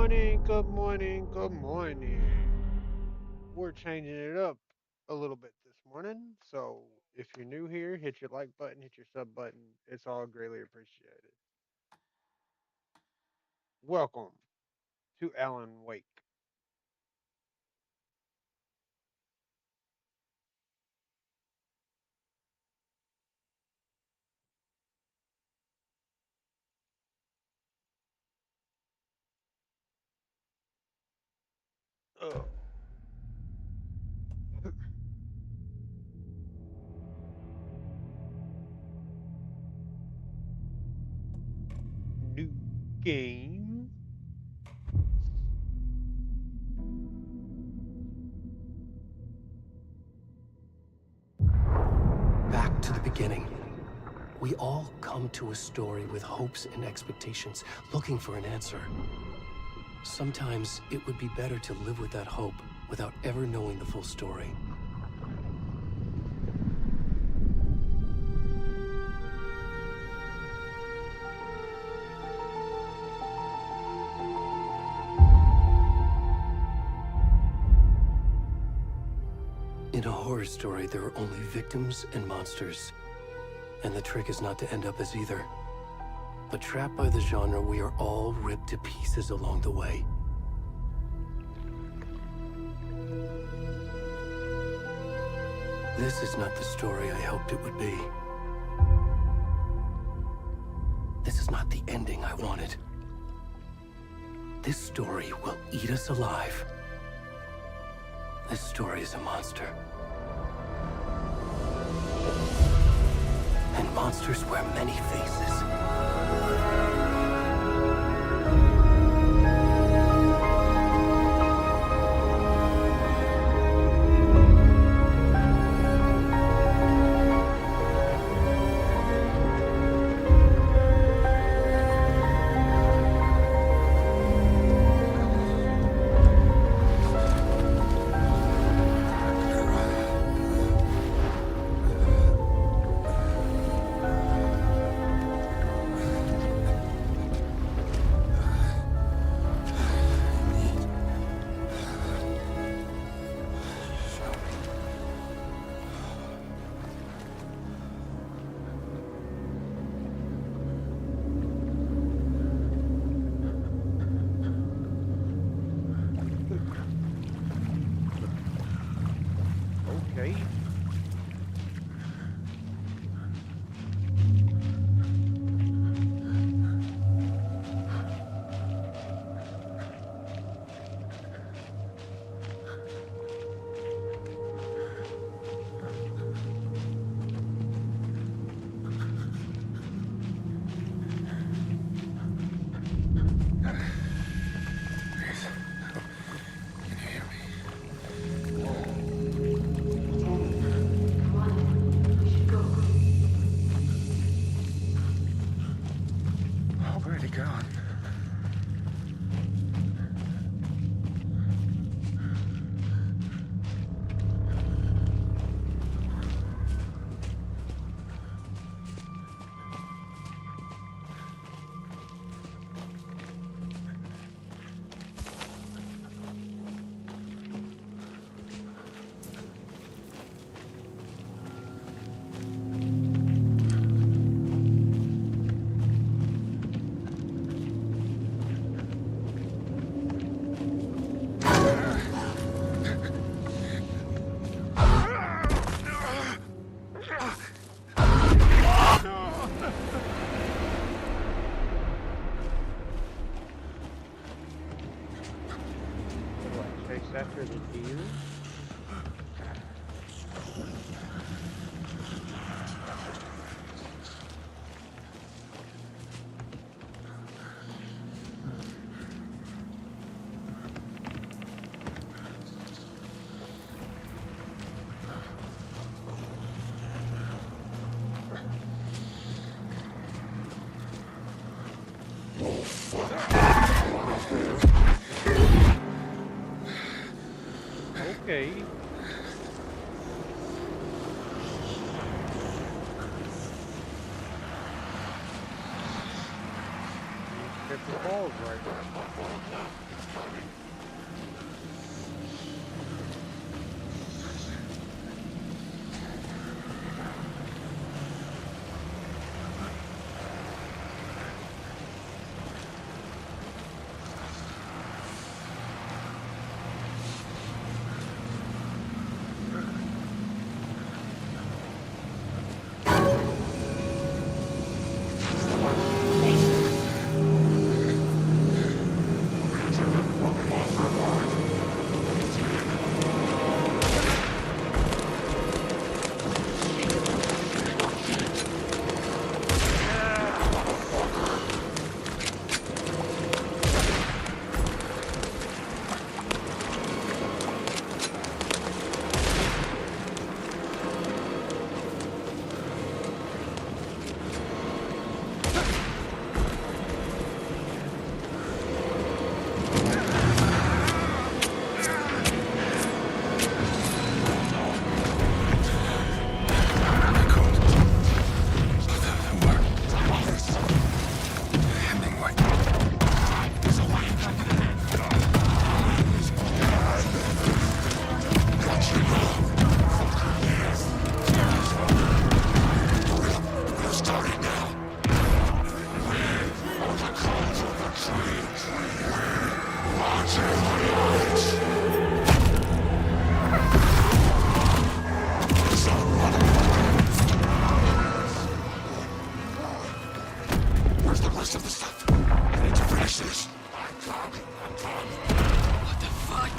morning, good morning, good morning. We're changing it up a little bit this morning. So if you're new here, hit your like button, hit your sub button. It's all greatly appreciated. Welcome to Alan Wake. Uh, New game. Back to the beginning. We all come to a story with hopes and expectations, looking for an answer. Sometimes it would be better to live with that hope without ever knowing the full story. In a horror story, there are only victims and monsters. And the trick is not to end up as either. But trapped by the genre, we are all ripped to pieces along the way. This is not the story I hoped it would be. This is not the ending I wanted. This story will eat us alive. This story is a monster. And monsters wear many faces. Okay. Whoa. Come on, we should go. Where'd he gone? What do I chase after the deer? Okay. Hit the balls right. Where's the rest of the stuff? I need to finish this. What the fuck?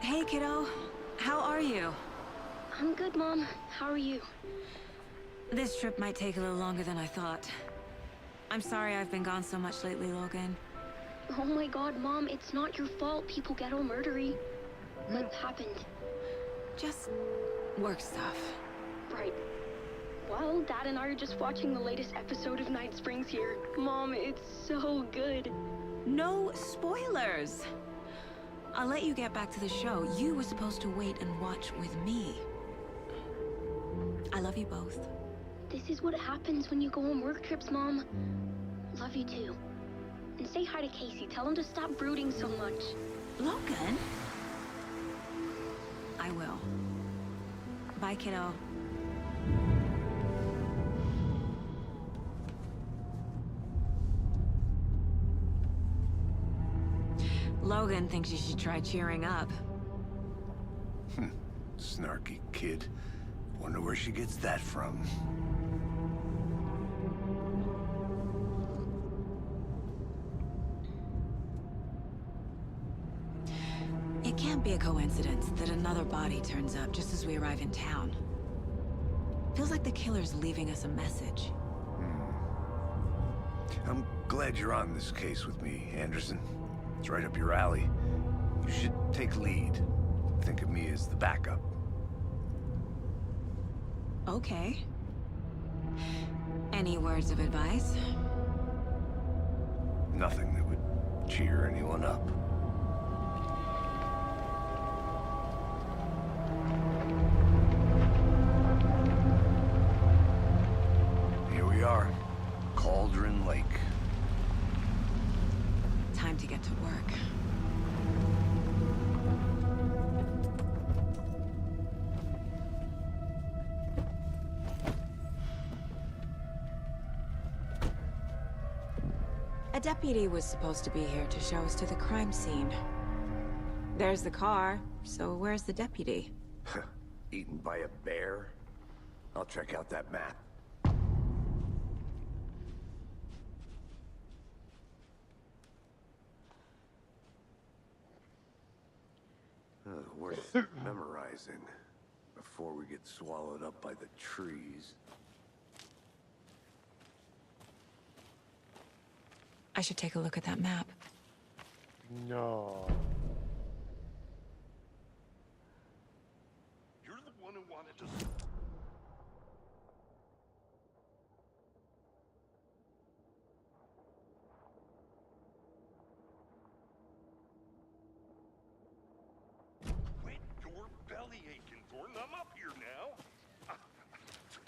Hey, kiddo. How are you? I'm good, Mom. How are you? This trip might take a little longer than I thought. I'm sorry I've been gone so much lately, Logan. Oh my god, Mom, it's not your fault people get all murdery. What happened? Just work stuff. Right. Well, Dad and I are just watching the latest episode of Night Springs here. Mom, it's so good. No spoilers! I'll let you get back to the show. You were supposed to wait and watch with me. I love you both. This is what happens when you go on work trips, Mom. Love you too. And say hi to Casey. Tell him to stop brooding so much. Logan? I will. Bye, kiddo. Logan thinks you should try cheering up. Snarky kid. Wonder where she gets that from. It can't be a coincidence that another body turns up just as we arrive in town. Feels like the killer's leaving us a message. I'm glad you're on this case with me, Anderson. It's right up your alley. You should take lead. Think of me as the backup. Okay. Any words of advice? Nothing that would cheer anyone up. Here we are. Cauldron Lake. Time to get to work. A deputy was supposed to be here to show us to the crime scene. There's the car, so where's the deputy? Eaten by a bear? I'll check out that map. Worth memorizing before we get swallowed up by the trees. I should take a look at that map. No. You're the one who wanted to... Quit your belly aching, Thornton. I'm up here now.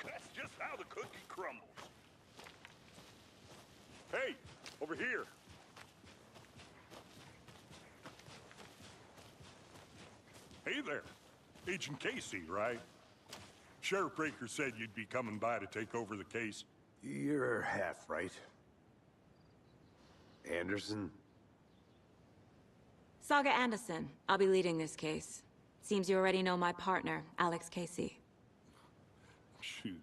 That's just how the cookie crumbles. Hey, over here. Hey there. Agent Casey, right? Sheriff Breaker said you'd be coming by to take over the case. You're half right. Anderson? Saga Anderson. I'll be leading this case. Seems you already know my partner, Alex Casey. Shoot.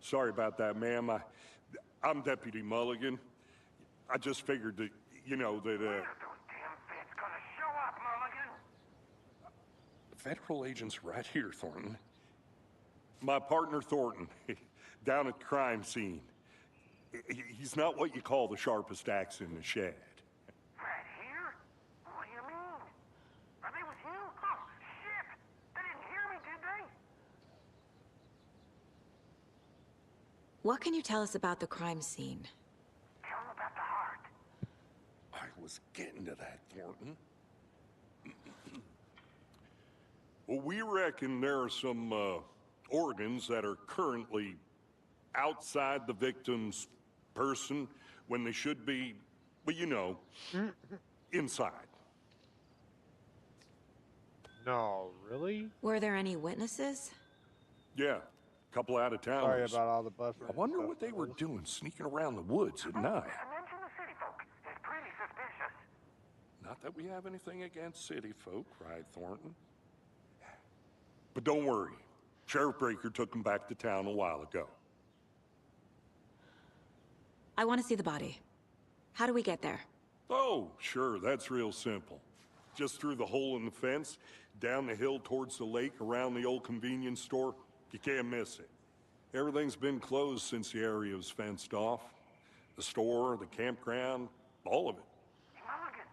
Sorry about that, ma'am. I'm Deputy Mulligan. I just figured that, you know, that, Federal agents right here, Thornton. My partner, Thornton, down at the crime scene. He's not what you call the sharpest axe in the shed. Right here? What do you mean? Are they with you? Oh, shit! They didn't hear me, did they? What can you tell us about the crime scene? Tell them about the heart. I was getting to that, Thornton. Well, we reckon there are some, organs that are currently outside the victim's person when they should be, well, you know, inside. No, really? Were there any witnesses? Yeah, a couple out of towners. Sorry about all the buffering. I wonder and what stuff, they were fellas. doing sneaking around the woods at night. To mention the city folk is pretty suspicious. Not that we have anything against city folk, right, Thornton? But don't worry. Sheriff Breaker took him back to town a while ago. I want to see the body. How do we get there? Oh, sure, that's real simple. Just through the hole in the fence, down the hill towards the lake, around the old convenience store. You can't miss it. Everything's been closed since the area was fenced off. The store, the campground, all of it. Mulligan,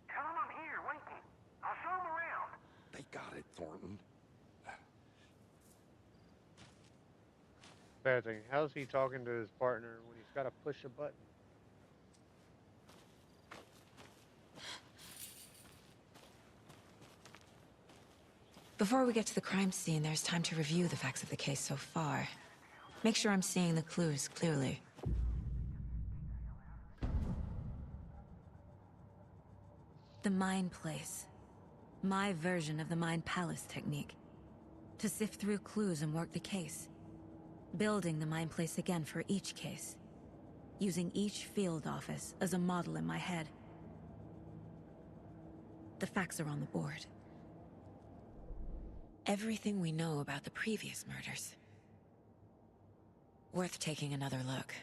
tell them I'm here, waiting. I'll show them around. They got it, Thornton. Bad thing. How's he talking to his partner when he's got to push a button? Before we get to the crime scene, there's time to review the facts of the case so far. Make sure I'm seeing the clues clearly. The Mind Place. My version of the Mind Palace technique. To sift through clues and work the case. Building the Mind Place again for each case. Using each field office as a model in my head. The facts are on the board. Everything we know about the previous murders. Worth taking another look.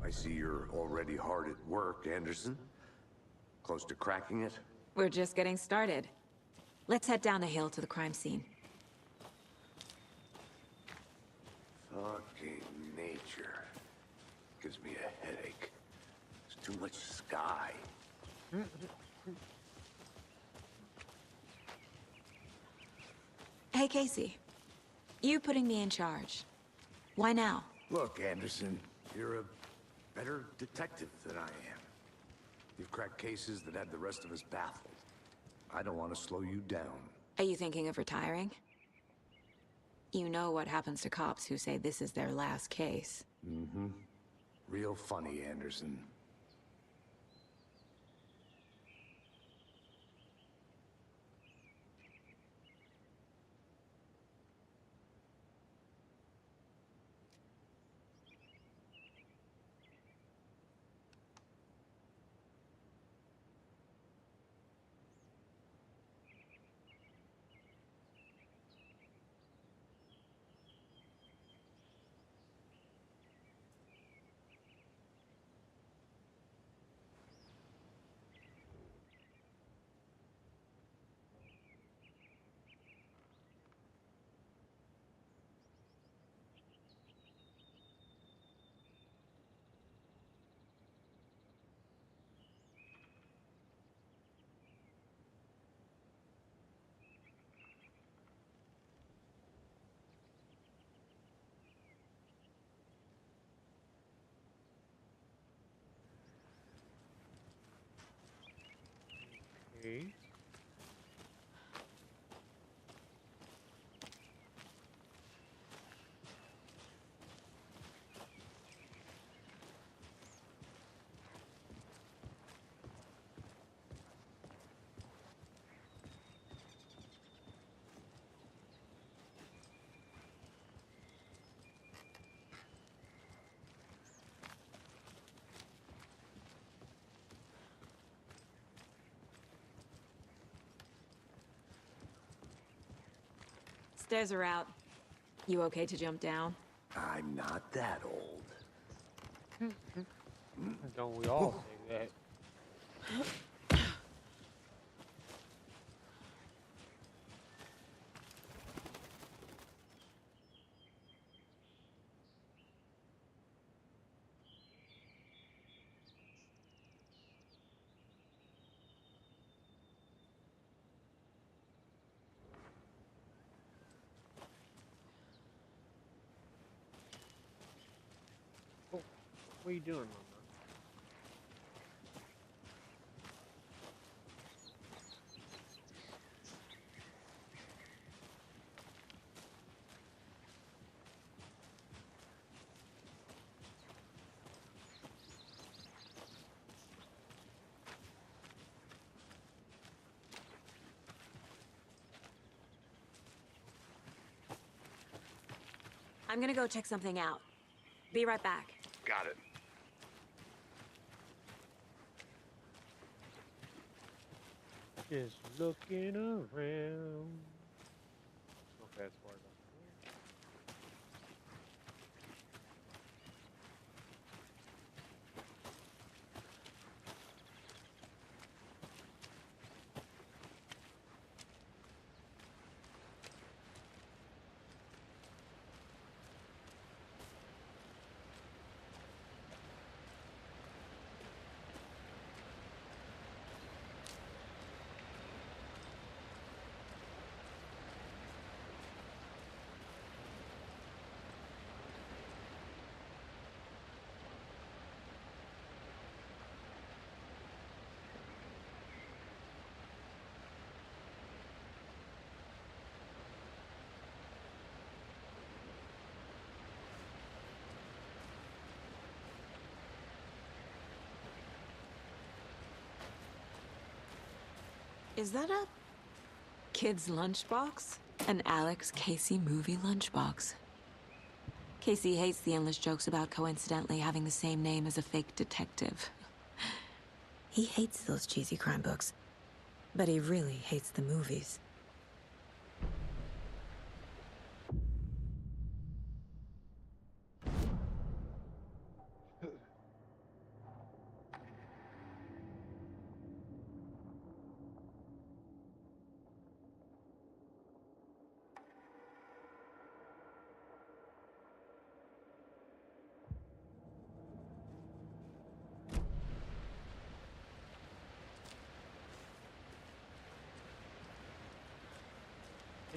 I see you're already hard at work, Anderson. Close to cracking it? We're just getting started. Let's head down the hill to the crime scene. Fucking nature. Gives me a headache. There's too much sky. Hey, Casey. You putting me in charge. Why now? Look, Anderson, you're a better detective than I am. You've cracked cases that had the rest of us baffled. I don't want to slow you down. Are you thinking of retiring? You know what happens to cops who say this is their last case. Mm-hmm. Real funny, Anderson. Okay. Stairs are out. You okay to jump down? I'm not that old. Don't we all say that? Oh, what are you doing, Mama? I'm gonna go check something out. Be right back. Got it. Just looking around. I'll fast forward on here. Is that a kid's lunchbox? An Alex Casey movie lunchbox. Casey hates the endless jokes about coincidentally having the same name as a fake detective. He hates those cheesy crime books, but he really hates the movies.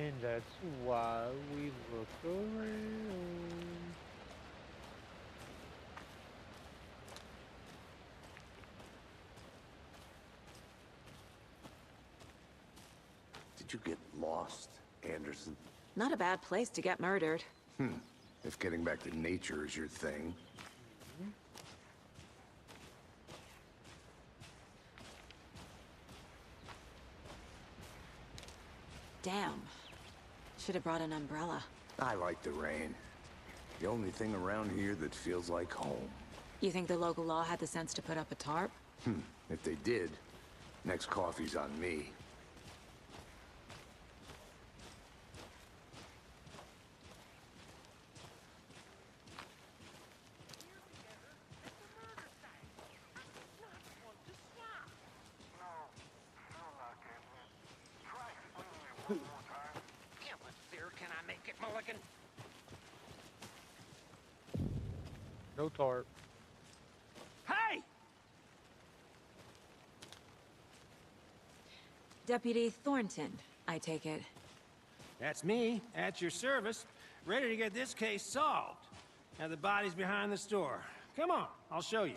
And that's why we look around. Did you get lost, Anderson? Not a bad place to get murdered. If getting back to nature is your thing. Damn. Should have brought an umbrella. I like the rain. The only thing around here that feels like home. You think the local law had the sense to put up a tarp? If they did, next coffee's on me. Yeah, but there, can I make it, Mulligan? No tarp. Hey! Deputy Thornton, I take it. That's me, at your service, ready to get this case solved. Now the body's behind the store. Come on, I'll show you.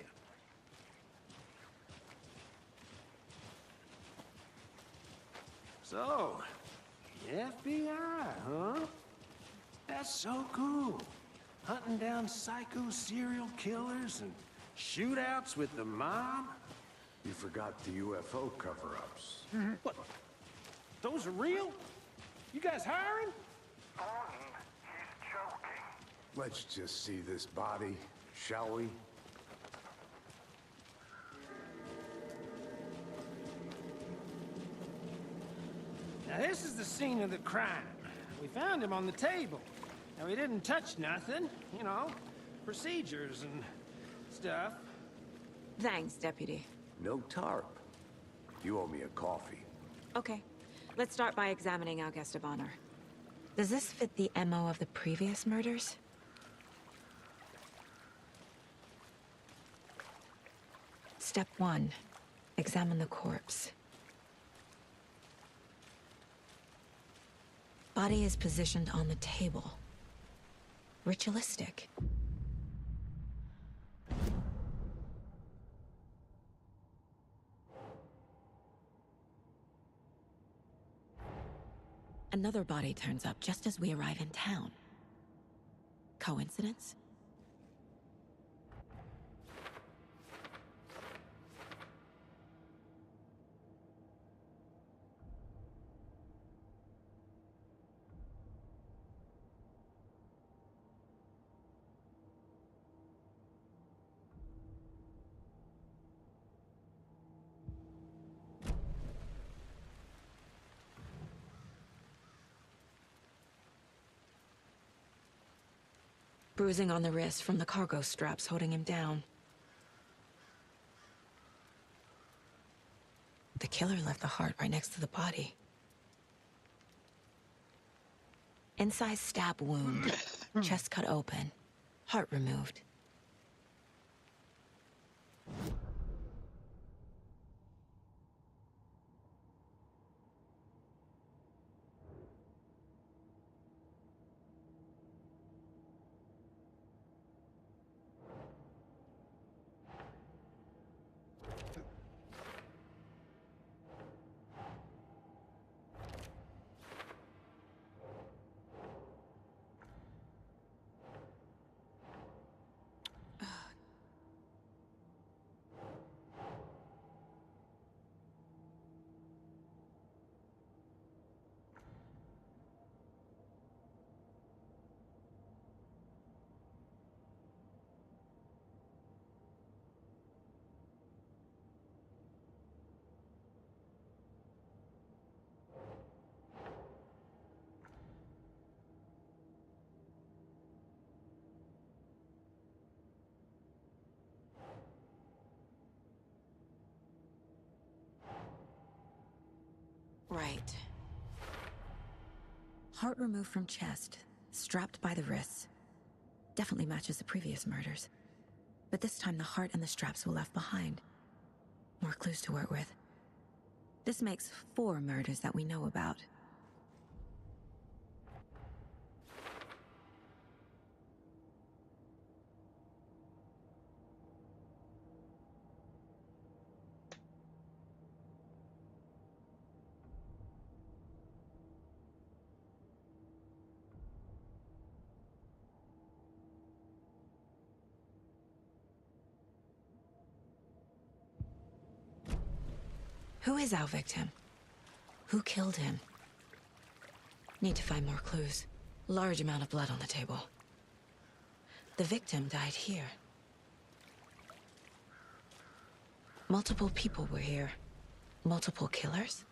So, the FBI, huh? That's so cool. Hunting down psycho serial killers and shootouts with the mob. You forgot the UFO cover-ups. What? Those are real? You guys hiring? Thornton, he's joking. Let's just see this body, shall we? Now this is the scene of the crime. We found him on the table. Now he didn't touch nothing, you know, procedures and stuff. Thanks, Deputy. No tarp. You owe me a coffee. Okay. Let's start by examining our guest of honor. Does this fit the MO of the previous murders? Step 1. Examine the corpse. Body is positioned on the table. Ritualistic. Another body turns up just as we arrive in town. Coincidence? Bruising on the wrist from the cargo straps holding him down. The killer left the heart right next to the body. Incised stab wound. Chest cut open. Heart removed. Right. Heart removed from chest, strapped by the wrists. Definitely matches the previous murders. But this time the heart and the straps were left behind. More clues to work with. This makes 4 murders that we know about. Who is our victim? Who killed him? Need to find more clues. Large amount of blood on the table. The victim died here. Multiple people were here. Multiple killers?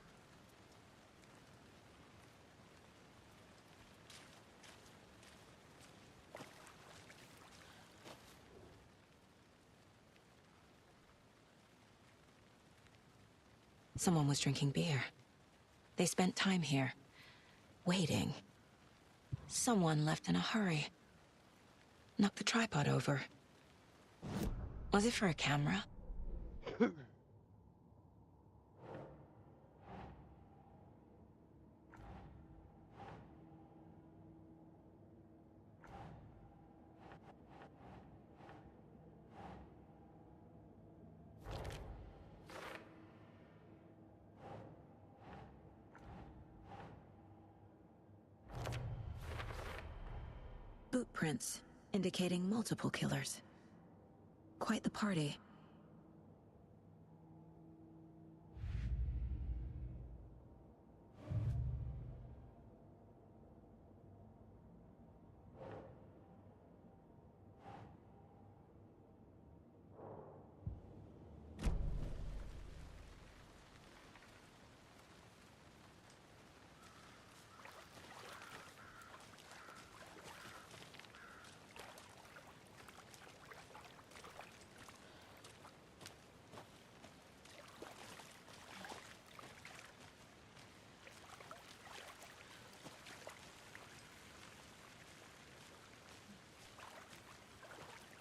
Someone was drinking beer. They spent time here, waiting. Someone left in a hurry. Knocked the tripod over. Was it for a camera? Boot prints, indicating multiple killers. Quite the party.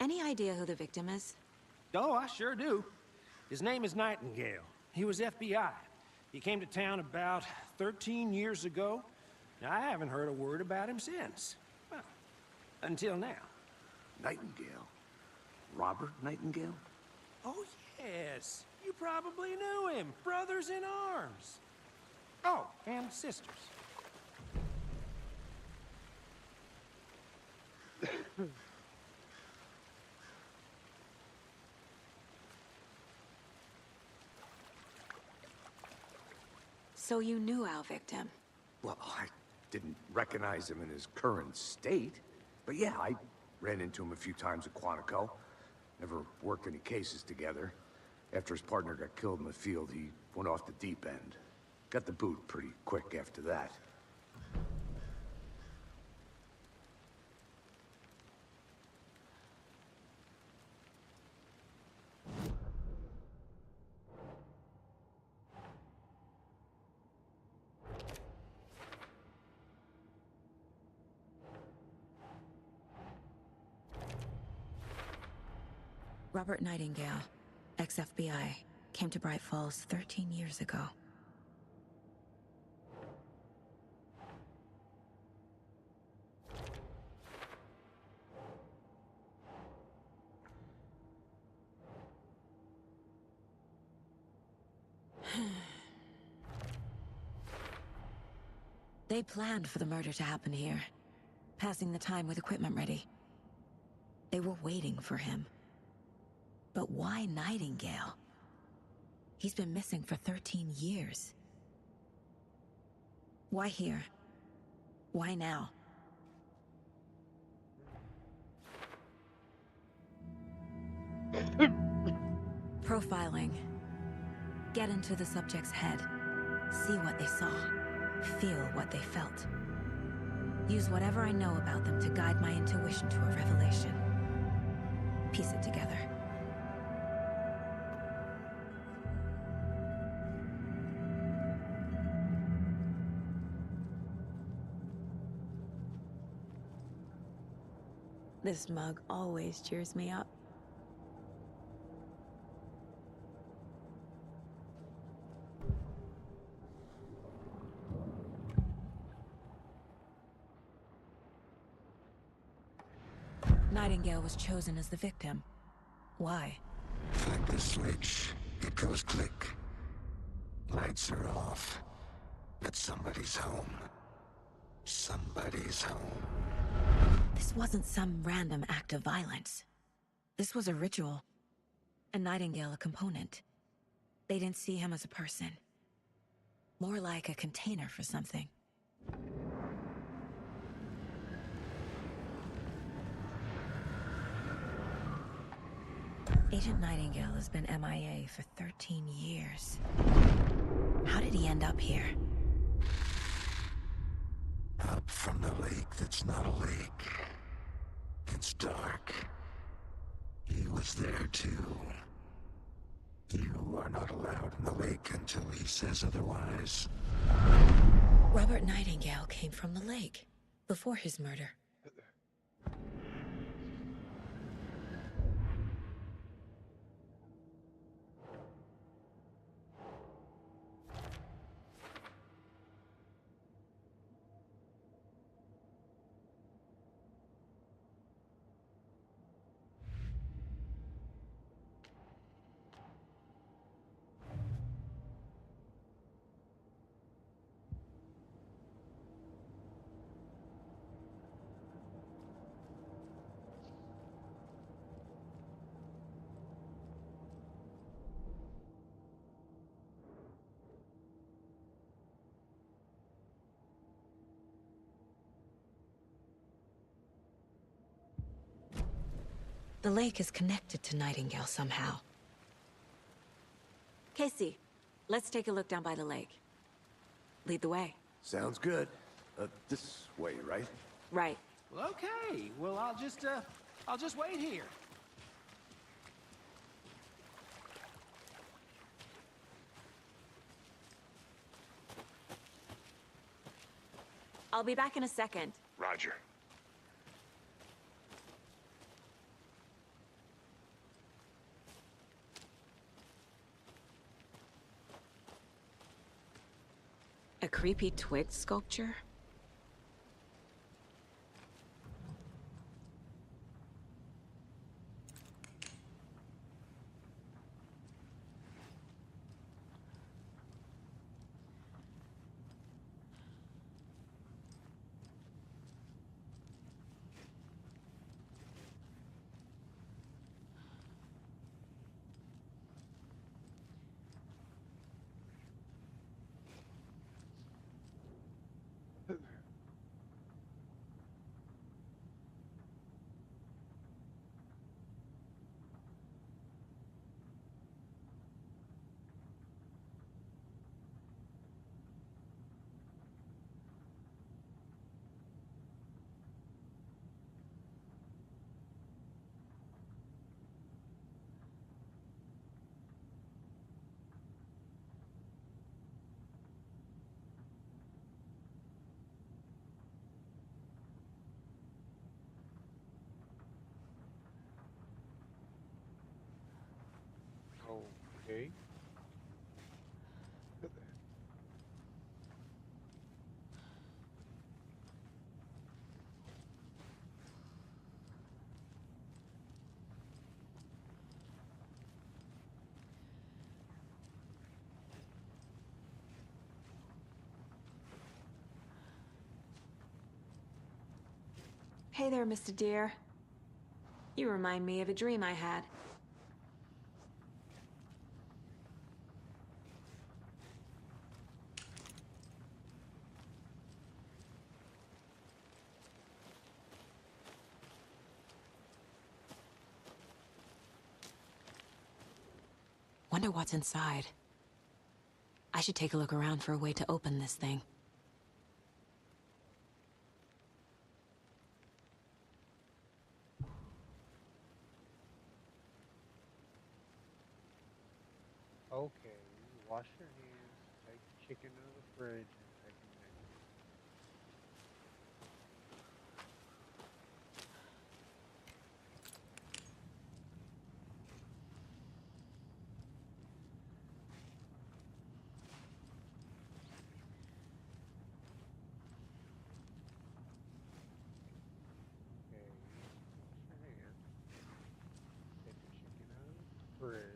Any idea who the victim is? Oh, I sure do. His name is Nightingale. He was FBI. He came to town about 13 years ago. Now, I haven't heard a word about him since. Well, until now. Nightingale? Robert Nightingale? Oh, yes. You probably knew him. Brothers in arms. Oh, and sisters. So you knew our victim? Well, I didn't recognize him in his current state. But yeah, I ran into him a few times at Quantico. Never worked any cases together. After his partner got killed in the field, he went off the deep end. Got the boot pretty quick after that. Robert Nightingale, ex-FBI, came to Bright Falls 13 years ago. They planned for the murder to happen here, passing the time with equipment ready. They were waiting for him. But why Nightingale? He's been missing for 13 years. Why here? Why now? Profiling. Get into the subject's head. See what they saw. Feel what they felt. Use whatever I know about them to guide my intuition to a revelation. Piece it together. This mug always cheers me up. Nightingale was chosen as the victim. Why? Flip the switch. It goes click. Lights are off. But somebody's home. Somebody's home. This wasn't some random act of violence. This was a ritual. And Nightingale a component. They didn't see him as a person. More like a container for something. Agent Nightingale has been MIA for 13 years. How did he end up here? Up from the lake that's not a lake. It's dark. He was there too. You are not allowed in the lake until he says otherwise. Robert Nightingale came from the lake, before his murder. The lake is connected to Nightingale somehow. Casey, let's take a look down by the lake. Lead the way. Sounds good. This way, right? Right. Well, okay. Well, I'll just wait here. I'll be back in a second. Roger. A creepy twig sculpture? Okay. Hey there, Mr. Deer. You remind me of a dream I had. Wonder what's inside. I should take a look around for a way to open this thing. Okay. Wash your hands, take the chicken out of the fridge, and take a nap. Okay. Wash your hands. Take the chicken out of the fridge. Take a nap.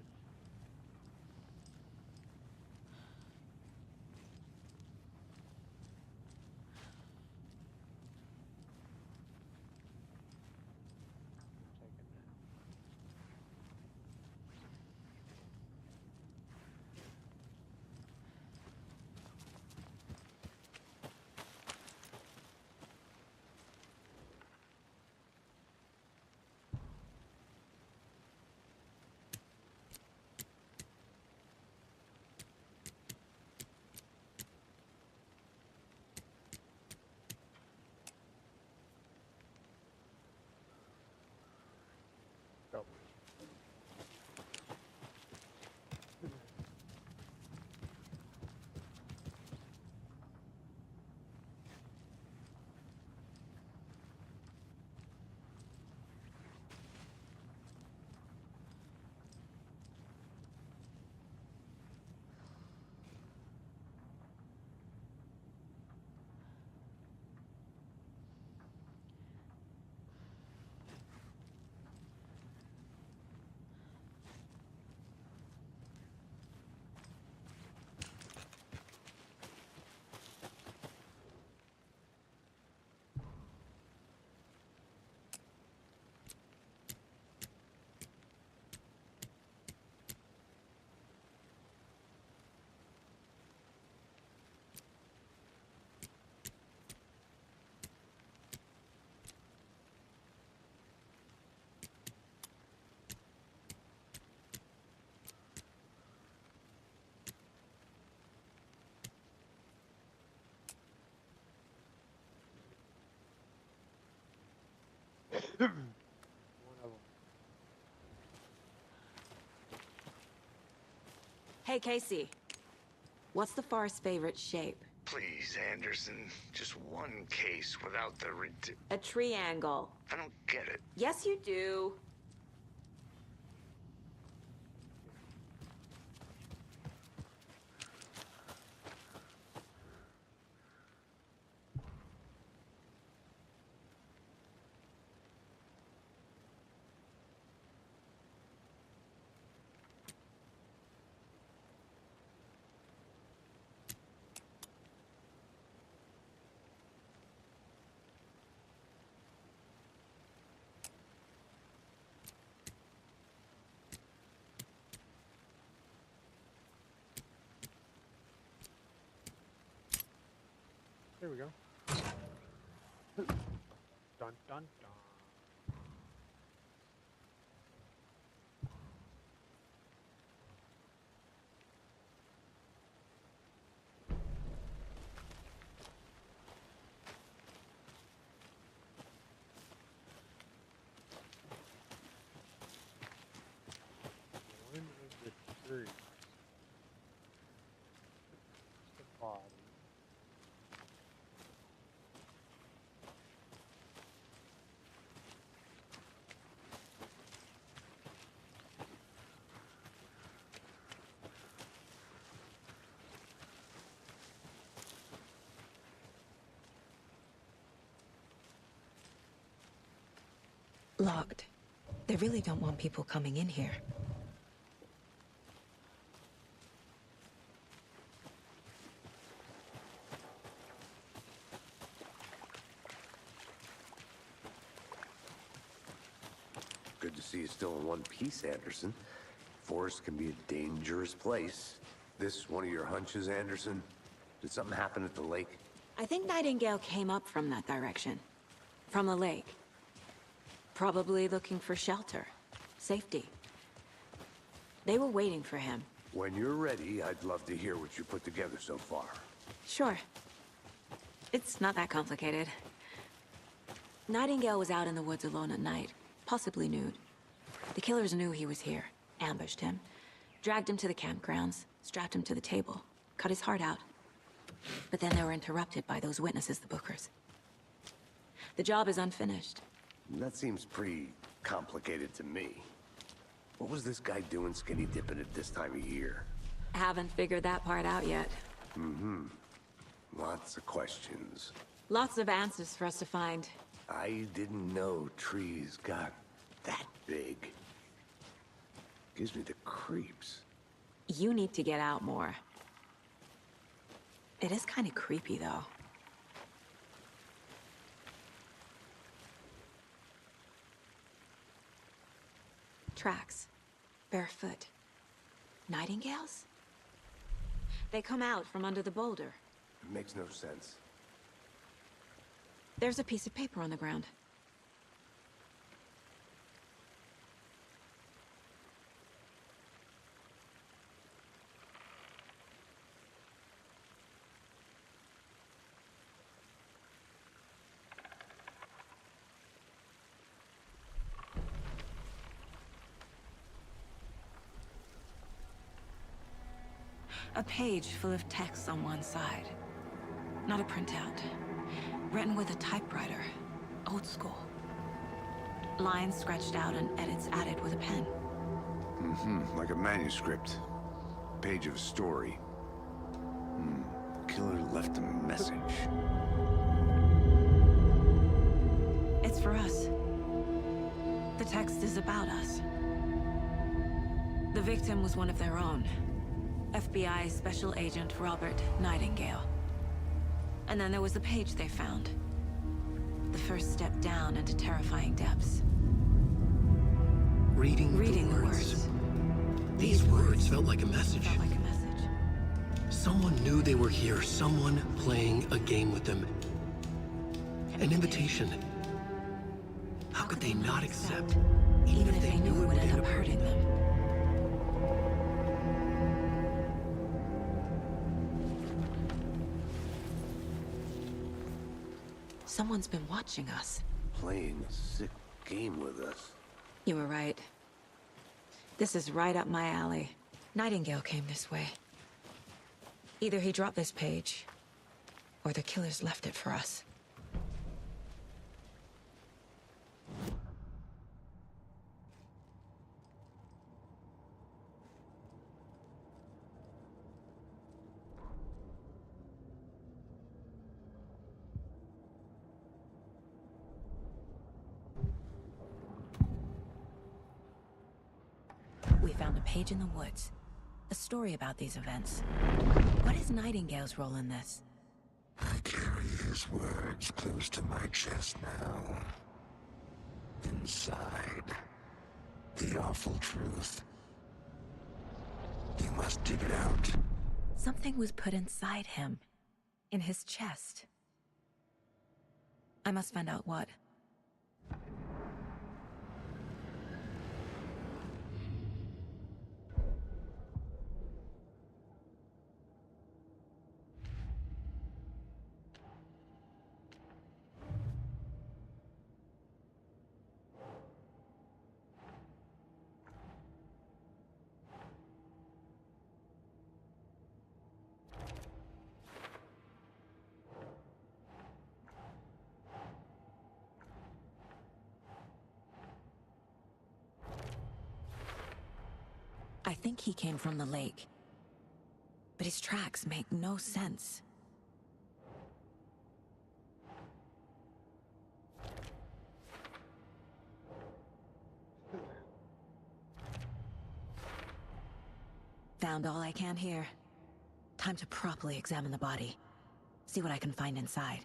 Hey, Casey. What's the Forest's favorite shape? Please, Anderson. Just one case without the A triangle. I don't get it. Yes, you do. There we go. Dun dun dun. One of the trees. The body. Locked. They really don't want people coming in here. Good to see you still in one piece, Anderson. Forest can be a dangerous place. This one of your hunches, Anderson? Did something happen at the lake? I think Nightingale came up from that direction. From the lake. Probably looking for shelter. Safety. They were waiting for him. When you're ready, I'd love to hear what you put together so far. Sure. It's not that complicated. Nightingale was out in the woods alone at night, possibly nude. The killers knew he was here, ambushed him, dragged him to the campgrounds, strapped him to the table, cut his heart out. But then they were interrupted by those witnesses, the Bookers. The job is unfinished. That seems pretty complicated to me. What was this guy doing skinny dipping at this time of year? Haven't figured that part out yet. Mm-hmm. Lots of questions. Lots of answers for us to find. I didn't know trees got that big. Gives me the creeps. You need to get out more. It is kind of creepy, though. Tracks. Barefoot. Nightingales? They come out from under the boulder. It makes no sense. There's a piece of paper on the ground. A page full of text on one side. Not a printout. Written with a typewriter. Old school. Lines scratched out and edits added with a pen. Mm-hmm. Like a manuscript. Page of a story. Killer left a message. It's for us. The text is about us. The victim was one of their own. FBI Special Agent Robert Nightingale. And then there was the page they found. The first step down into terrifying depths. Reading the words. These words felt like a message. Felt like a message. Someone knew they were here, someone playing a game with them. An invitation. How could they not accept, even if they knew it would end up hurting them? Someone's been watching us. Playing a sick game with us. You were right. This is right up my alley. Nightingale came this way. Either he dropped this page, or the killers left it for us. We found a page in the woods. A story about these events. What is Nightingale's role in this? I carry his words close to my chest now. Inside, the awful truth. You must dig it out. Something was put inside him. In his chest. I must find out what. I think he came from the lake. But his tracks make no sense. Found all I can here. Time to properly examine the body. See what I can find inside.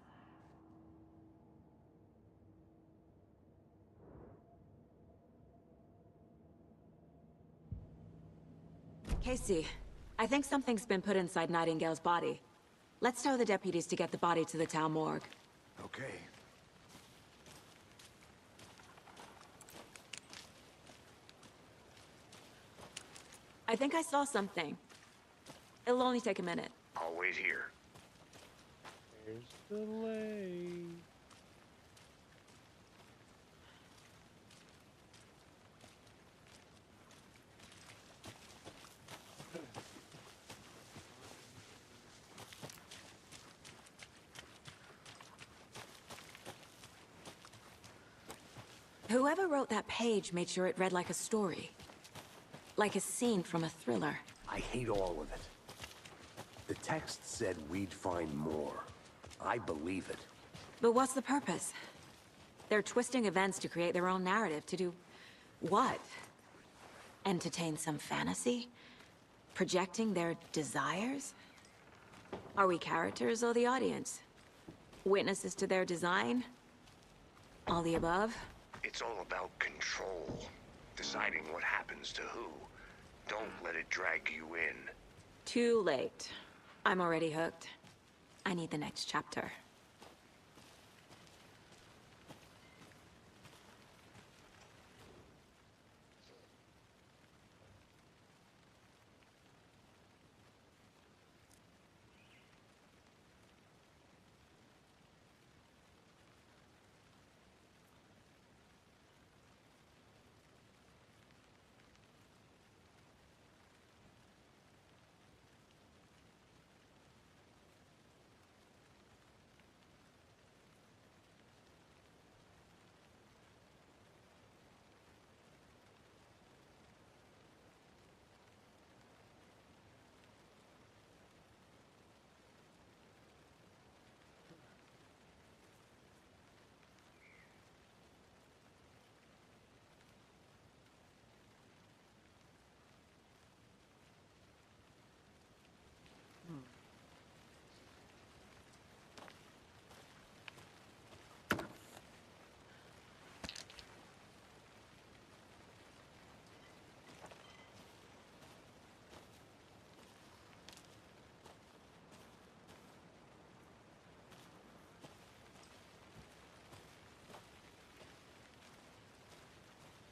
Casey, I think something's been put inside Nightingale's body. Let's tell the deputies to get the body to the town morgue. Okay. I think I saw something. It'll only take a minute. I'll wait here. There's the lake. Whoever wrote that page made sure it read like a story. Like a scene from a thriller. I hate all of it. The text said we'd find more. I believe it. But what's the purpose? They're twisting events to create their own narrative. To do what? Entertain some fantasy? Projecting their desires? Are we characters or the audience? Witnesses to their design? All the above? It's all about control. Deciding what happens to who. Don't let it drag you in. Too late. I'm already hooked. I need the next chapter.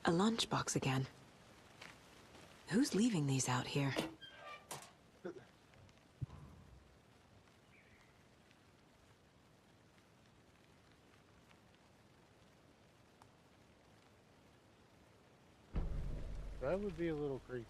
A lunchbox again. Who's leaving these out here? That would be a little creepy.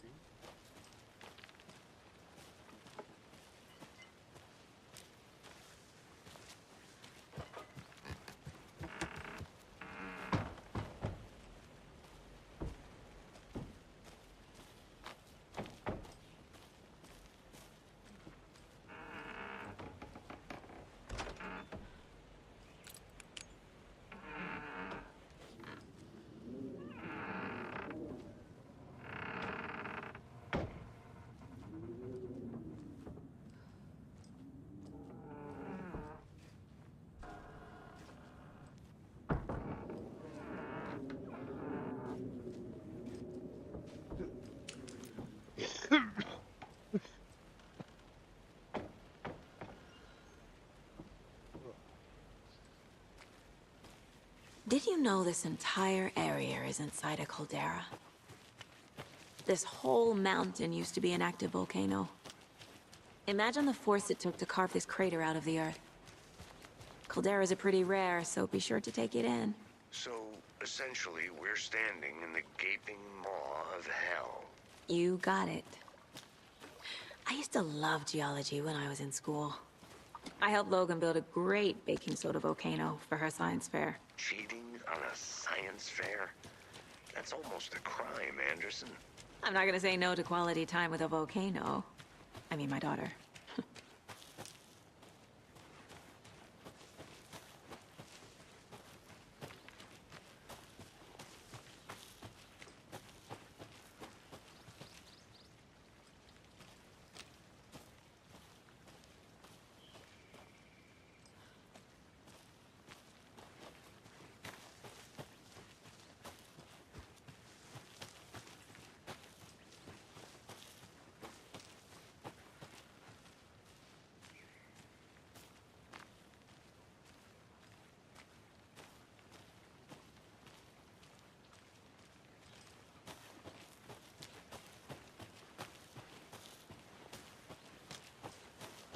Did you know this entire area is inside a caldera? This whole mountain used to be an active volcano. Imagine the force it took to carve this crater out of the earth. Calderas are pretty rare, so be sure to take it in. So, essentially, we're standing in the gaping maw of hell. You got it. I used to love geology when I was in school. I helped Logan build a great baking soda volcano for her science fair. Cheating on a science fair? That's almost a crime, Anderson. I'm not gonna say no to quality time with a volcano. I mean, my daughter.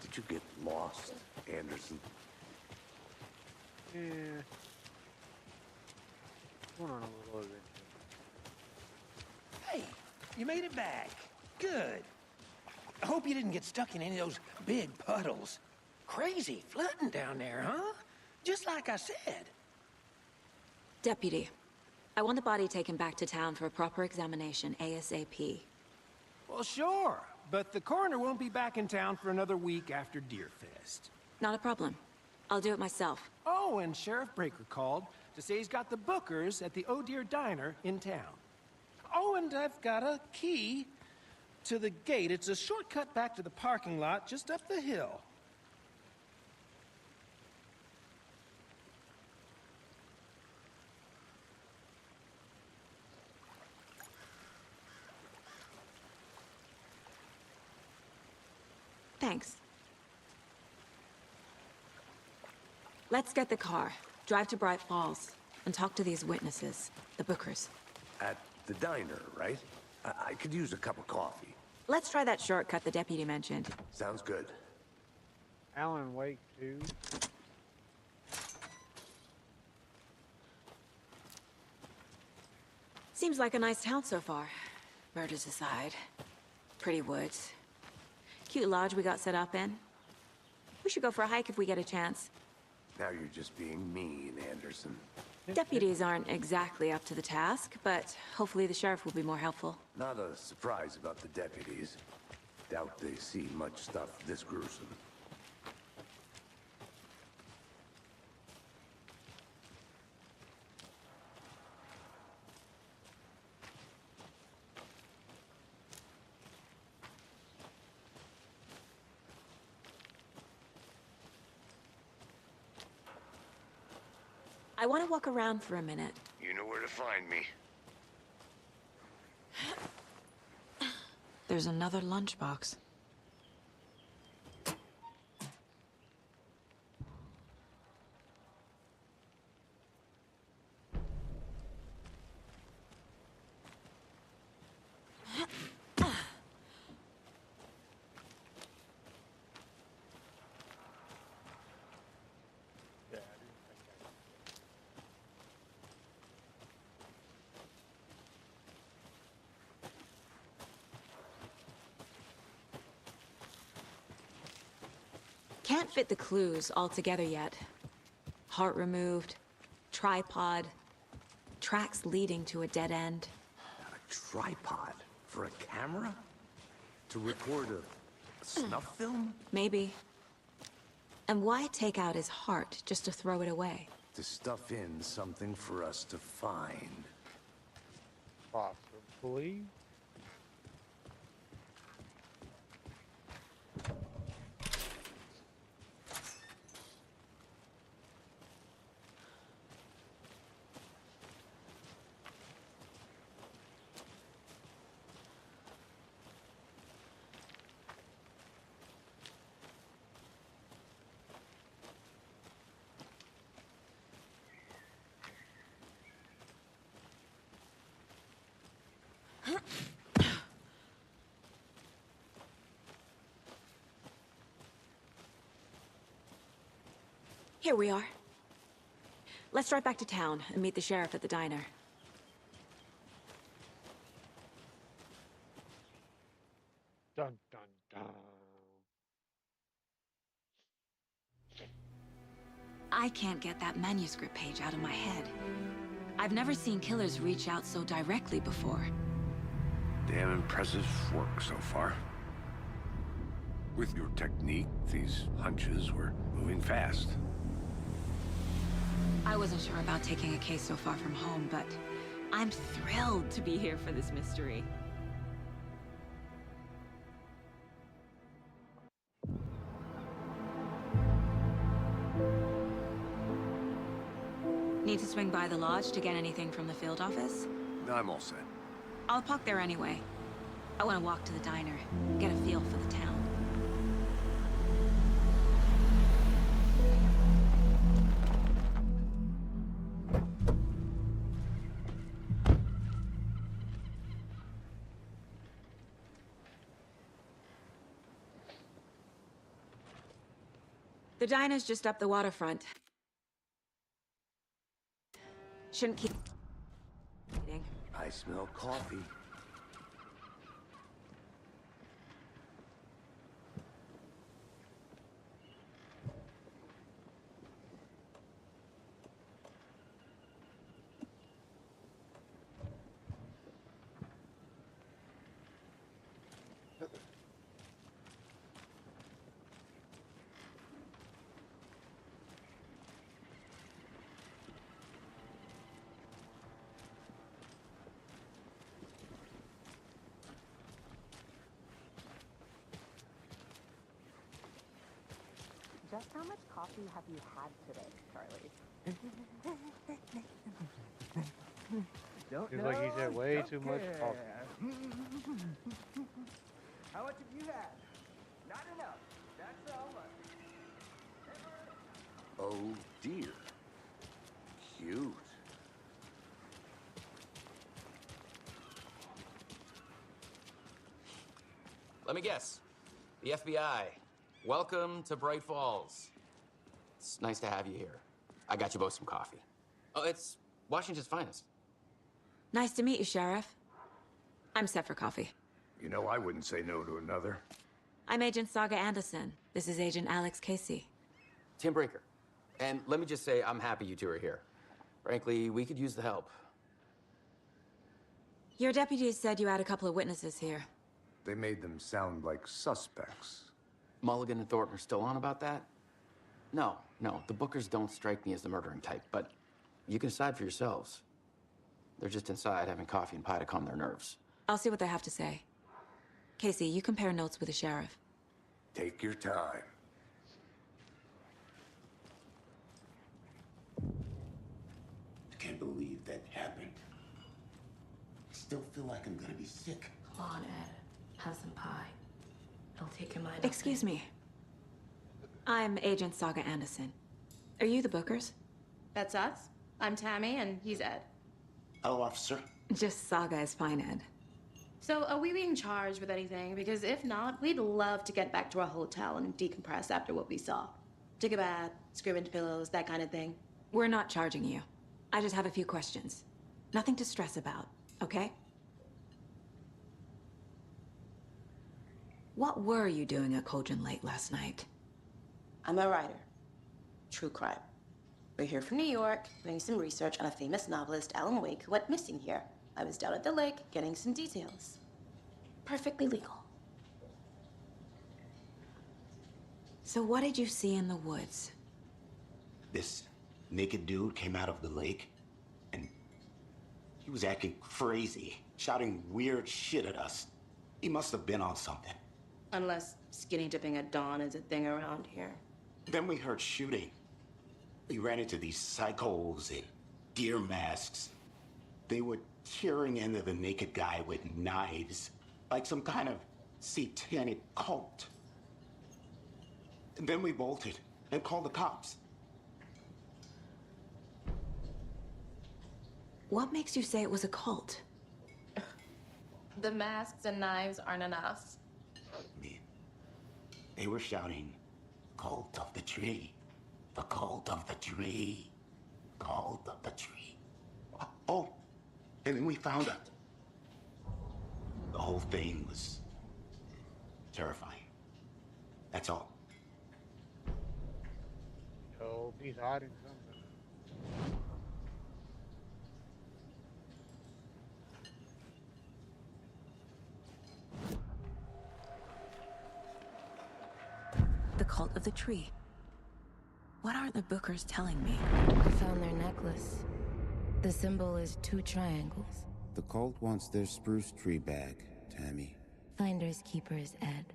Did you get lost, Anderson? Yeah. Going on a little adventure. Hey, you made it back. Good. I hope you didn't get stuck in any of those big puddles. Crazy flooding down there, huh? Just like I said. Deputy, I want the body taken back to town for a proper examination ASAP. Well, sure. But the coroner won't be back in town for another week after Deerfest. Not a problem. I'll do it myself. Oh, and Sheriff Breaker called to say he's got the Bookers at the Oh Dear Diner in town. Oh, and I've got a key to the gate. It's a shortcut back to the parking lot just up the hill. Thanks. Let's get the car, drive to Bright Falls, and talk to these witnesses, the Bookers. At the diner, right? I could use a cup of coffee. Let's try that shortcut the deputy mentioned. Sounds good. Alan Wake 2. Seems like a nice town so far. Murders aside. Pretty woods. Cute lodge we got set up in. We should go for a hike if we get a chance. Now you're just being mean, Anderson. Deputies aren't exactly up to the task, but hopefully the sheriff will be more helpful. Not a surprise about the deputies. Doubt they see much stuff this gruesome. I want to walk around for a minute. You know where to find me. There's another lunchbox. Can't fit the clues all together yet. Heart removed, tripod, tracks leading to a dead end. A tripod? For a camera? To record a snuff film? Maybe. And why take out his heart just to throw it away? To stuff in something for us to find. Possibly. Here we are. Let's drive back to town and meet the sheriff at the diner. Dun dun dun. I can't get that manuscript page out of my head. I've never seen killers reach out so directly before. Damn impressive work so far. With your technique, these hunches were moving fast. I wasn't sure about taking a case so far from home, but I'm thrilled to be here for this mystery. Need to swing by the lodge to get anything from the field office? I'm all set. I'll park there anyway. I want to walk to the diner, get a feel for the town. The diner's just up the waterfront. Shouldn't keep eating. I smell coffee. Just how much coffee have you had today, Charlie? Don't Seems know, like he's had way don't too much care. coffee. How much have you had? Not enough. That's how much. Oh dear. Cute. Let me guess. The FBI. Welcome to Bright Falls. It's nice to have you here. I got you both some coffee. Oh, it's Washington's finest. Nice to meet you, Sheriff. I'm set for coffee. You know, I wouldn't say no to another. I'm Agent Saga Anderson. This is Agent Alex Casey. Tim Brinker. And let me just say, I'm happy you two are here. Frankly, we could use the help. Your deputies said you had a couple of witnesses here. They made them sound like suspects. Mulligan and Thornton are still on about that? No, the Bookers don't strike me as the murdering type, but you can decide for yourselves. They're just inside having coffee and pie to calm their nerves. I'll see what they have to say. Casey, you compare notes with the sheriff. Take your time. I can't believe that happened. I still feel like I'm gonna be sick. Come on, Ed. Have some pie. It'll take your mind off Excuse things. me. I'm Agent Saga Anderson. Are you the Bookers? That's us. I'm Tammy, and he's Ed. Hello, officer. Just Saga is fine, Ed. So, are we being charged with anything? Because if not, we'd love to get back to our hotel and decompress after what we saw. Take a bath, scream into pillows, that kind of thing. We're not charging you. I just have a few questions. Nothing to stress about, okay? What were you doing at Cauldron Lake last night? I'm a writer. True crime. We're here from New York, doing some research on a famous novelist, Alan Wake, who went missing here. I was down at the lake, getting some details. Perfectly legal. So what did you see in the woods? This naked dude came out of the lake, and he was acting crazy, shouting weird shit at us. He must have been on something. Unless skinny dipping at dawn is a thing around here. Then we heard shooting. We ran into these psychos in deer masks. They were tearing into the naked guy with knives, like some kind of satanic cult. And then we bolted and called the cops. What makes you say it was a cult? The masks and knives aren't enough. They were shouting, "Cult of the Tree." The cult of the tree. Cult of the tree. Oh, and then we found it. The whole thing was terrifying. That's all. Hope he's hiding something. The cult of the tree. What are the Bookers telling me? I found their necklace. The symbol is 2 triangles. The cult wants their spruce tree back, Tammy. Finders keepers, Ed.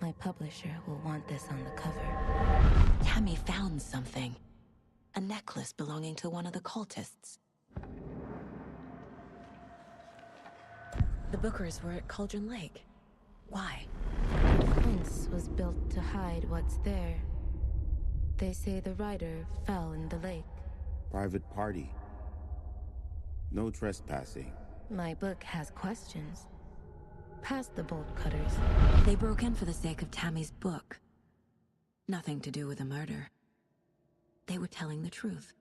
My publisher will want this on the cover. Tammy found something. A necklace belonging to one of the cultists. The Bookers were at Cauldron Lake. Why? The fence was built to hide what's there. They say the rider fell in the lake. Private party. No trespassing. My book has questions. Past the bolt cutters. They broke in for the sake of Tammy's book. Nothing to do with the murder. They were telling the truth.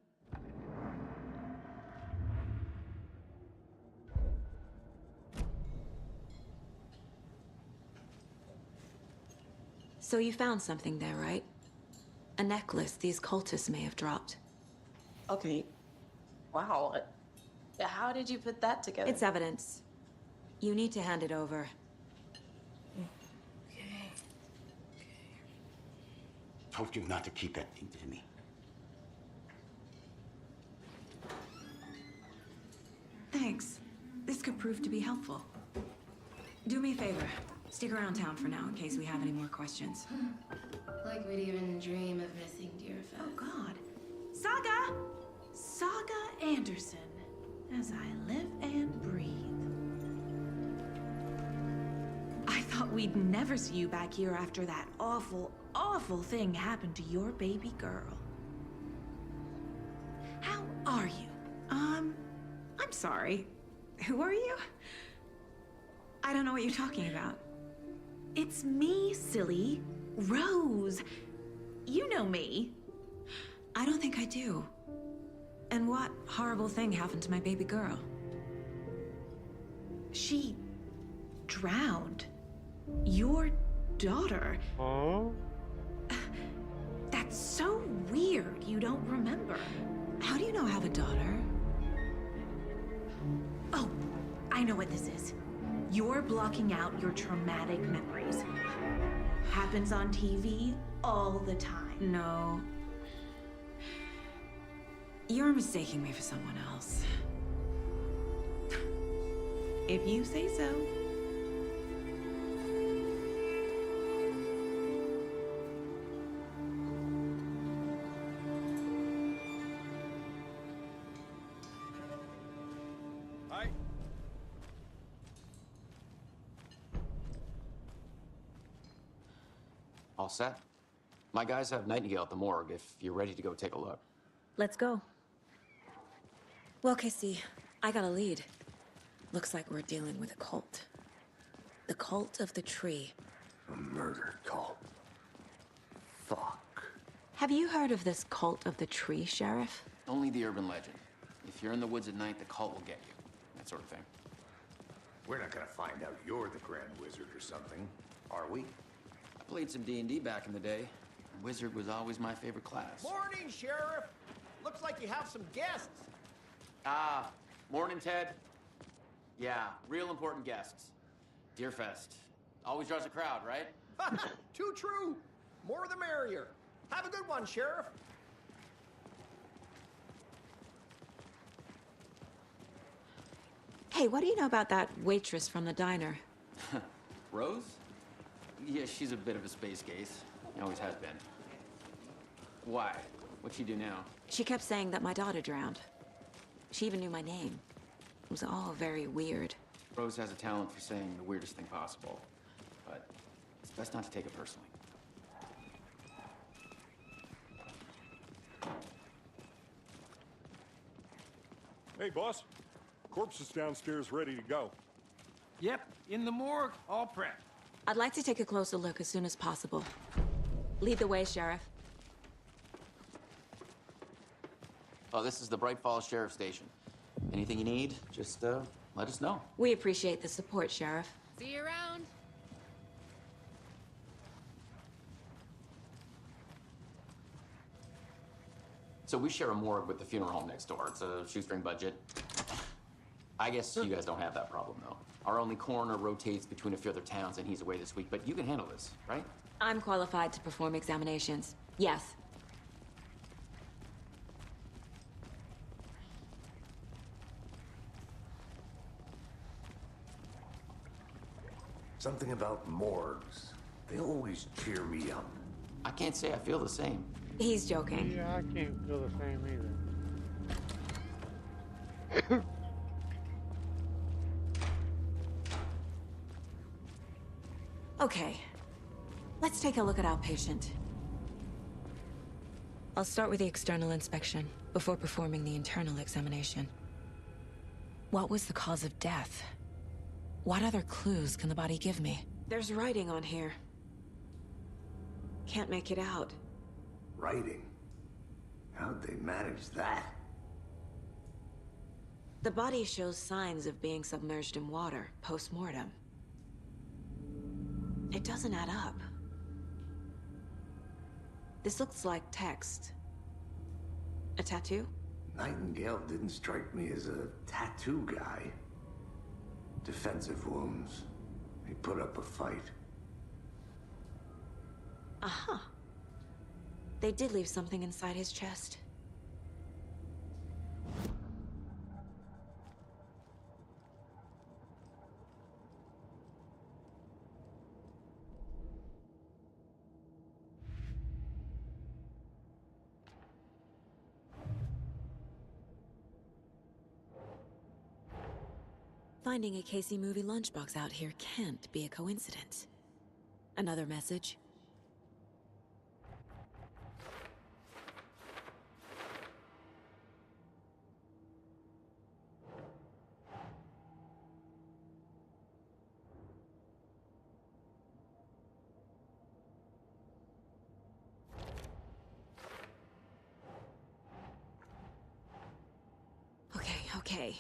So you found something there, right? A necklace these cultists may have dropped. Okay. Wow. How did you put that together? It's evidence. You need to hand it over. Told you not to keep that thing to me. Thanks. This could prove to be helpful. Do me a favor. Stick around town for now in case we have any more questions. Like we'd even dream of missing dear Fez. Oh, God. Saga! Saga Anderson. As I live and breathe. I thought we'd never see you back here after that awful, awful thing happened to your baby girl. How are you? I'm sorry. Who are you? I don't know what you're talking about. It's me, silly. Rose. You know me. I don't think I do. And what horrible thing happened to my baby girl? She drowned. Your daughter. Huh? That's so weird you don't remember. How do you know I have a daughter? Oh, I know what this is. You're blocking out your traumatic memories. Happens on TV all the time. No. You're mistaking me for someone else. If you say so. Hi. All set? My guys have Nightingale at the morgue if you're ready to go take a look. Let's go. Well, Casey, I got a lead. Looks like we're dealing with a cult. The cult of the tree. A murder cult. Fuck. Have you heard of this cult of the tree, Sheriff? Only the urban legend. If you're in the woods at night, the cult will get you. That sort of thing. We're not gonna find out you're the Grand Wizard or something, are we? I played some D&D back in the day. Wizard was always my favorite class. Morning, Sheriff. Looks like you have some guests. Ah, morning, Ted. Yeah, real important guests. Deerfest. Always draws a crowd, right? Too true. More the merrier. Have a good one, Sheriff. Hey, what do you know about that waitress from the diner? Rose? Yeah, she's a bit of a space case. Always has been. Why? What'd she do now? She kept saying that my daughter drowned. She even knew my name. It was all very weird. Rose has a talent for saying the weirdest thing possible. But it's best not to take it personally. Hey, boss. Corpse is downstairs ready to go. Yep, in the morgue, all prepped. I'd like to take a closer look as soon as possible. Lead the way, Sheriff. Oh, this is the Bright Falls Sheriff Station. Anything you need, just let us know. We appreciate the support, Sheriff. See you around. So we share a morgue with the funeral home next door. It's a shoestring budget. I guess you guys don't have that problem, though. Our only coroner rotates between a few other towns, and he's away this week, but you can handle this, right? I'm qualified to perform examinations. Yes. Something about morgues. They always cheer me up. I can't say I feel the same. He's joking. Yeah, I can't feel the same either. Okay. Let's take a look at our patient. I'll start with the external inspection before performing the internal examination. What was the cause of death? What other clues can the body give me? There's writing on here. Can't make it out. Writing? How'd they manage that? The body shows signs of being submerged in water post-mortem. It doesn't add up. This looks like text. A tattoo? Nightingale didn't strike me as a tattoo guy. Defensive wounds. He put up a fight. Uh-huh. They did leave something inside his chest. Finding a Casey movie lunchbox out here can't be a coincidence. Another message? Okay.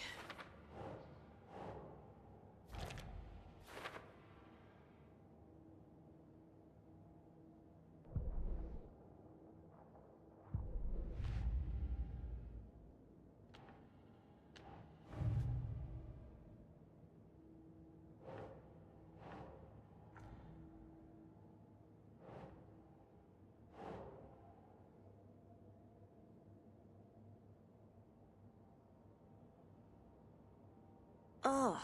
Oh.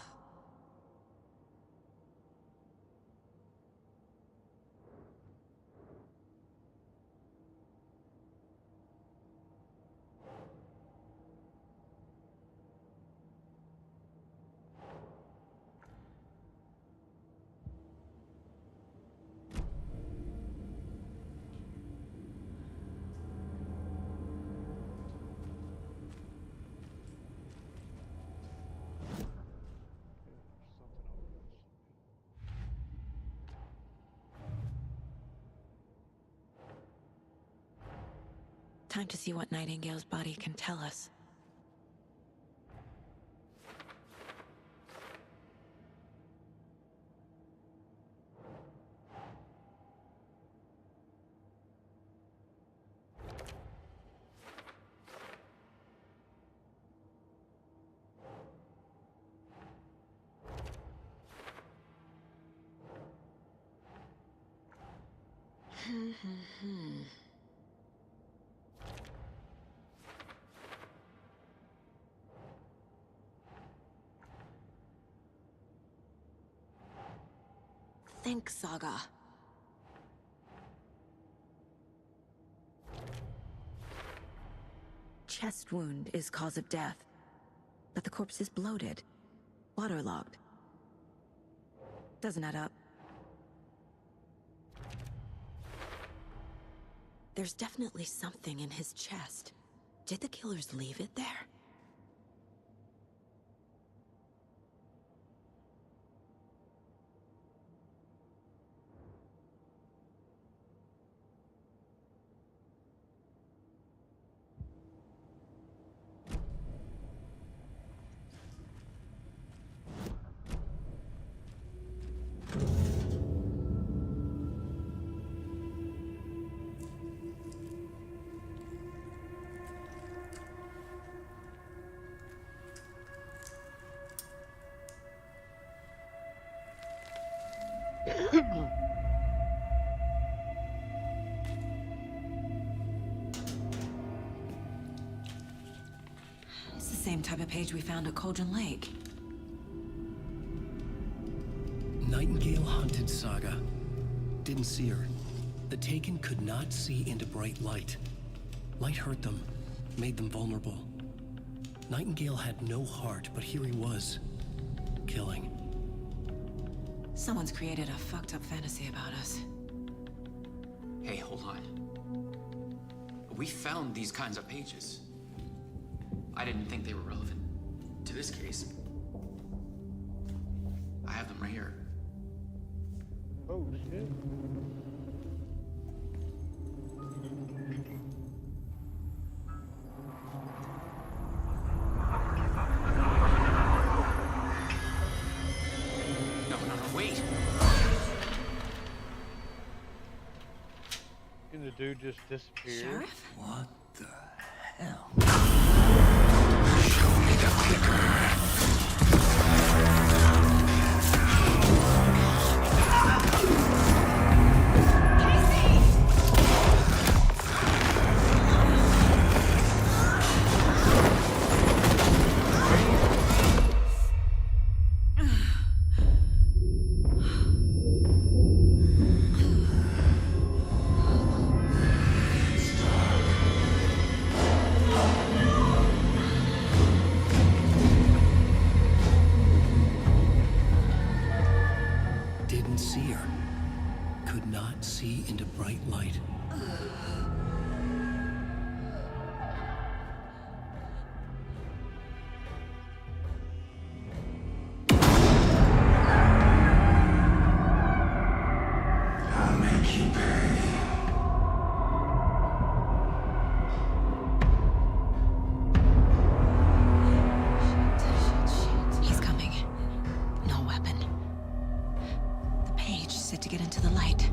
Time to see what Nightingale's body can tell us. Think, Saga. Chest wound is cause of death, but the corpse is bloated, waterlogged. Doesn't add up. There's definitely something in his chest. Did the killers leave it there? It's the same type of page we found at Cauldron Lake. Nightingale hunted Saga. Didn't see her. The Taken could not see into bright light. Light hurt them, made them vulnerable. Nightingale had no heart, but here he was, killing. Someone's created a fucked up fantasy about us. Hey, hold on. We found these kinds of pages. I didn't think they were relevant to this case. I have them right here. Oh, shit. No, wait. And the dude just disappeared. Sheriff? What the hell? Show me the clicker. Didn't see her. Could not see into bright light. I'll make you pay. He's coming. No weapon. The page said to get into the light.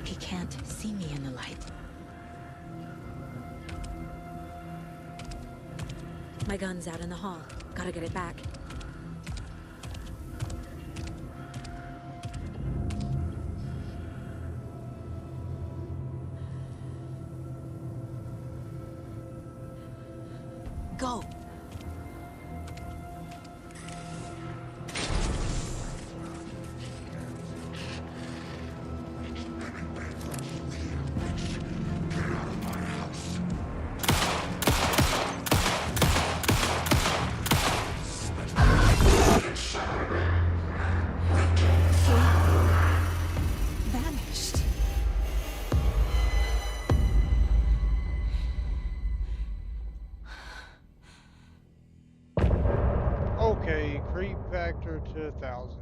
He can't see me in the light. My gun's out in the hall. Gotta get it back. Go! Vanished. Okay, creep factor to 1,000.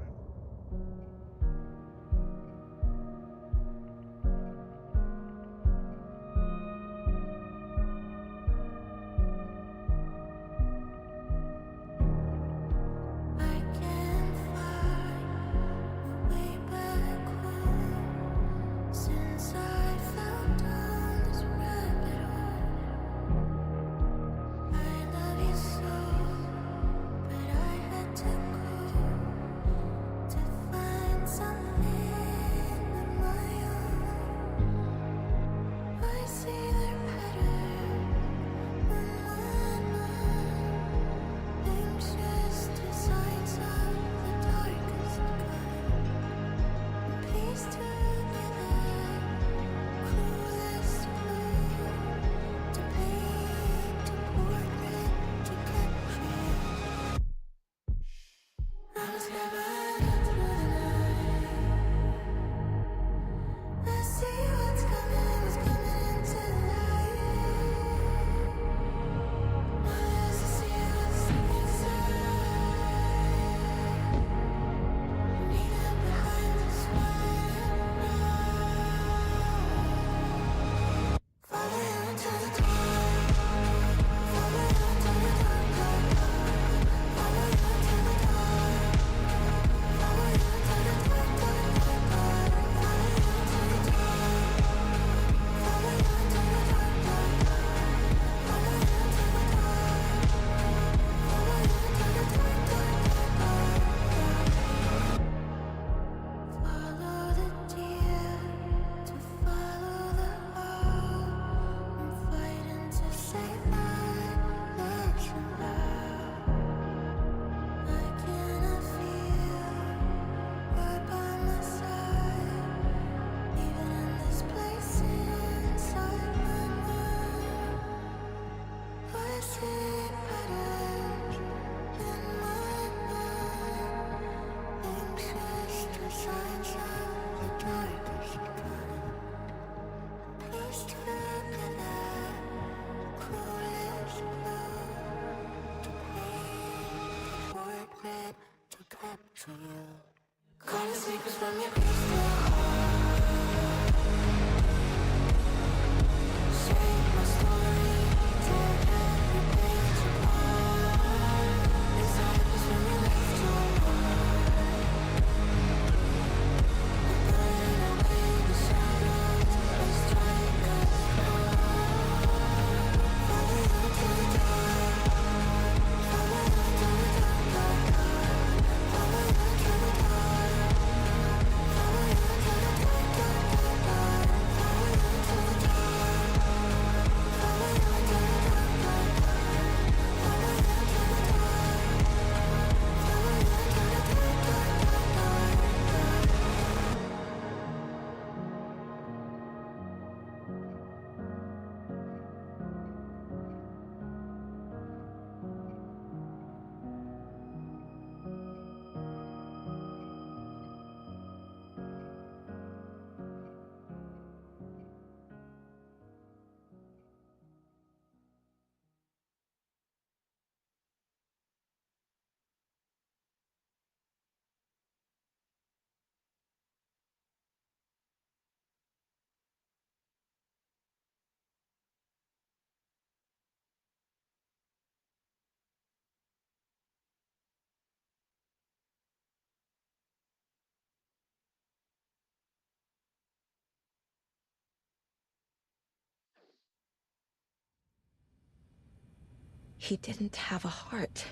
He didn't have a heart,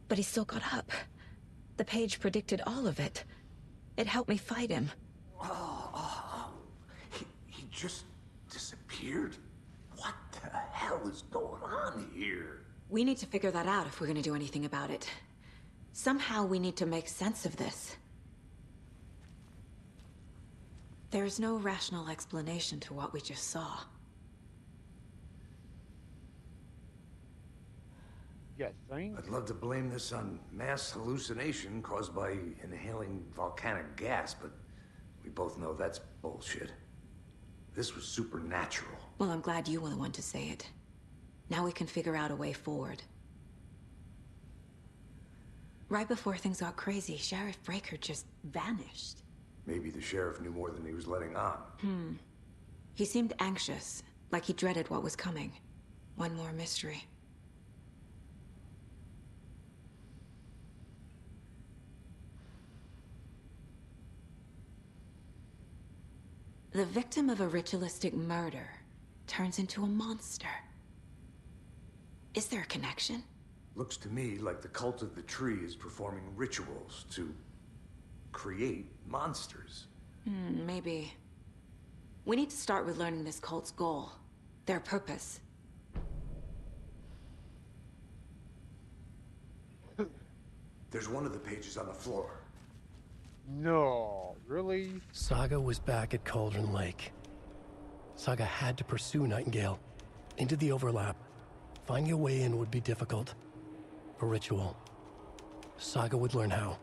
but he still got up. The page predicted all of it. It helped me fight him. He just disappeared? What the hell is going on here? We need to figure that out if we're gonna do anything about it. Somehow we need to make sense of this. There's no rational explanation to what we just saw. Yes, think? I'd love to blame this on mass hallucination caused by inhaling volcanic gas, but we both know that's bullshit. This was supernatural. Well, I'm glad you were the one to say it. Now we can figure out a way forward. Right before things got crazy, Sheriff Breaker just vanished. Maybe the sheriff knew more than he was letting on. He seemed anxious, like he dreaded what was coming. One more mystery. The victim of a ritualistic murder turns into a monster. Is there a connection? Looks to me like the cult of the tree is performing rituals to create monsters. Maybe. We need to start with learning this cult's goal. Their purpose. There's one of the pages on the floor. No, really? Saga was back at Cauldron Lake. Saga had to pursue Nightingale into the overlap. Finding a way in would be difficult. A ritual. Saga would learn how.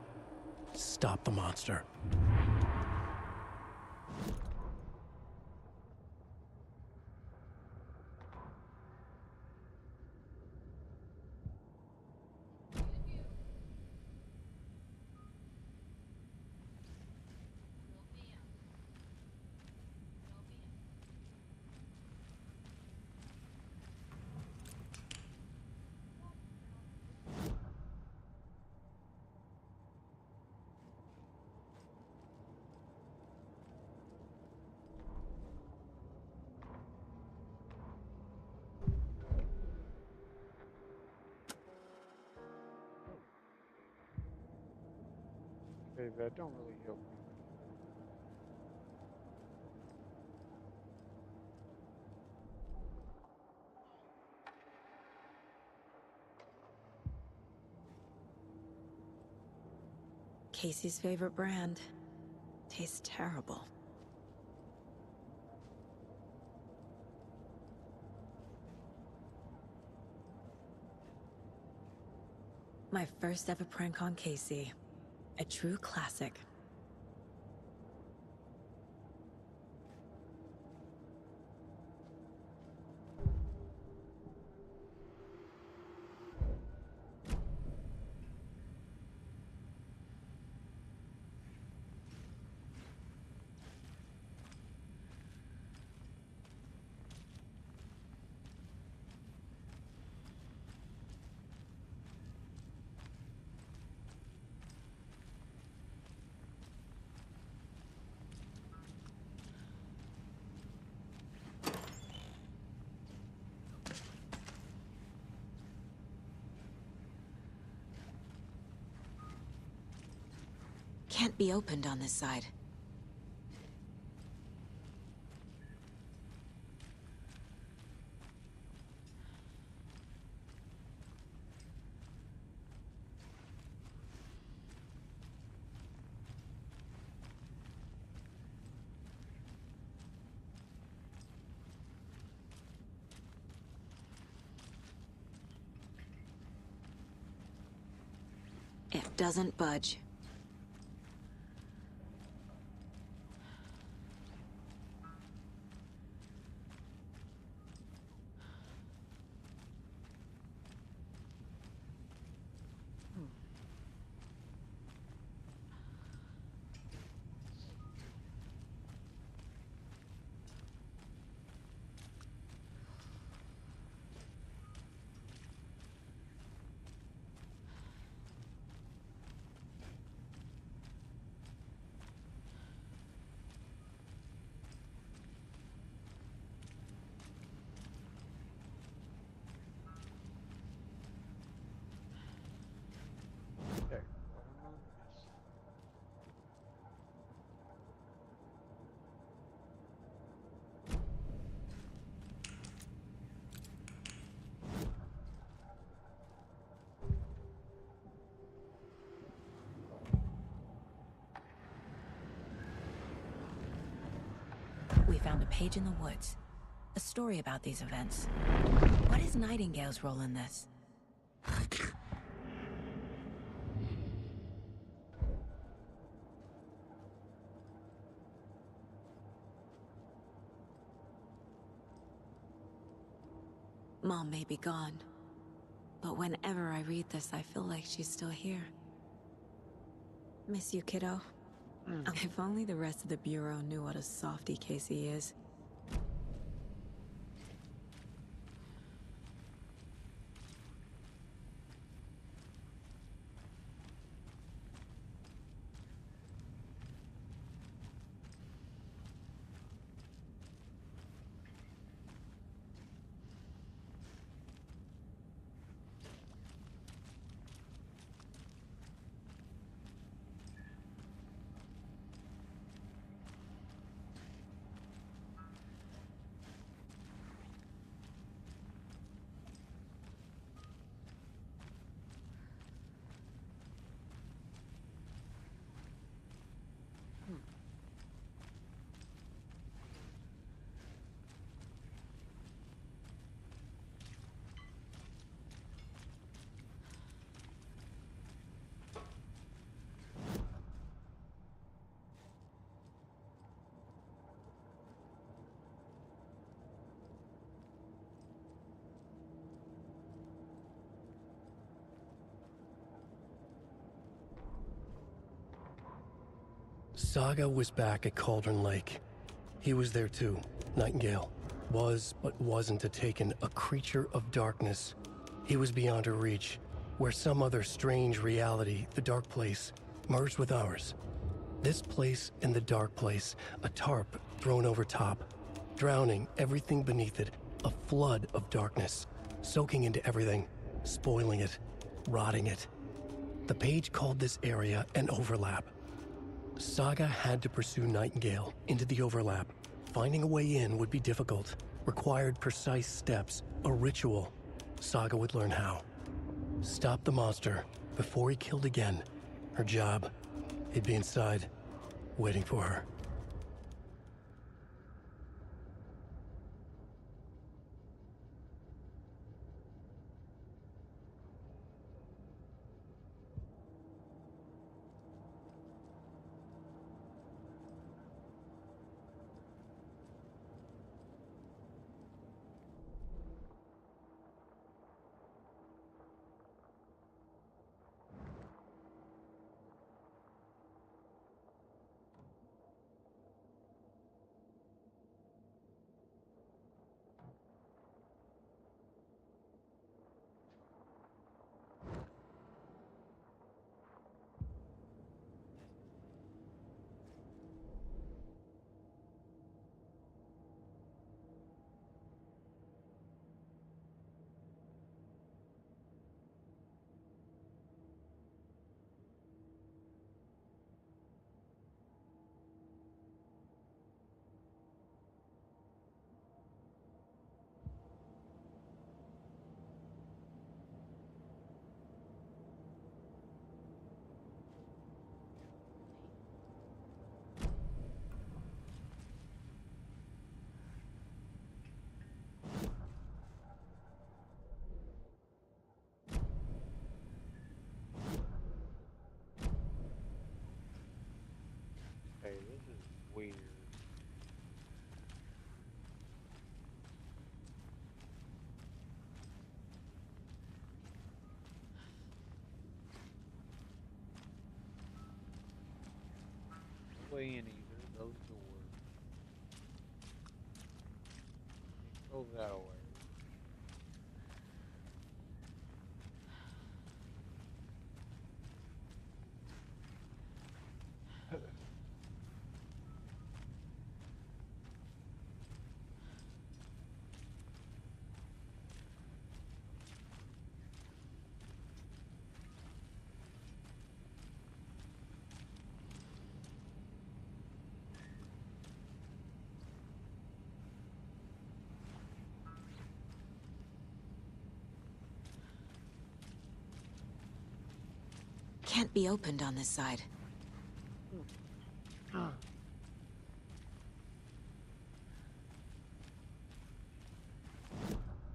Stop the monster. Okay, that don't really help me. Casey's favorite brand. Tastes terrible. My first ever prank on Casey. A true classic. can't be opened on this side. It doesn't budge. Okay, what am I missing? We found a page in the woods. A story about these events. What is Nightingale's role in this? Mom may be gone, but whenever I read this, I feel like she's still here. Miss you, kiddo. If only the rest of the Bureau knew what a softy Casey is. Saga was back at Cauldron Lake. He was there too, Nightingale. Was, but wasn't a Taken, a creature of darkness. He was beyond her reach, where some other strange reality, the dark place, merged with ours. This place and the dark place, a tarp thrown over top, drowning everything beneath it, a flood of darkness, soaking into everything, spoiling it, rotting it. The page called this area an overlap. Saga had to pursue Nightingale into the overlap. Finding a way in would be difficult, required precise steps, a ritual. Saga would learn how. Stop the monster before he killed again. Her job, he'd be inside, waiting for her. weird. No way in either of those doors. Can't go that way. Can't be opened on this side.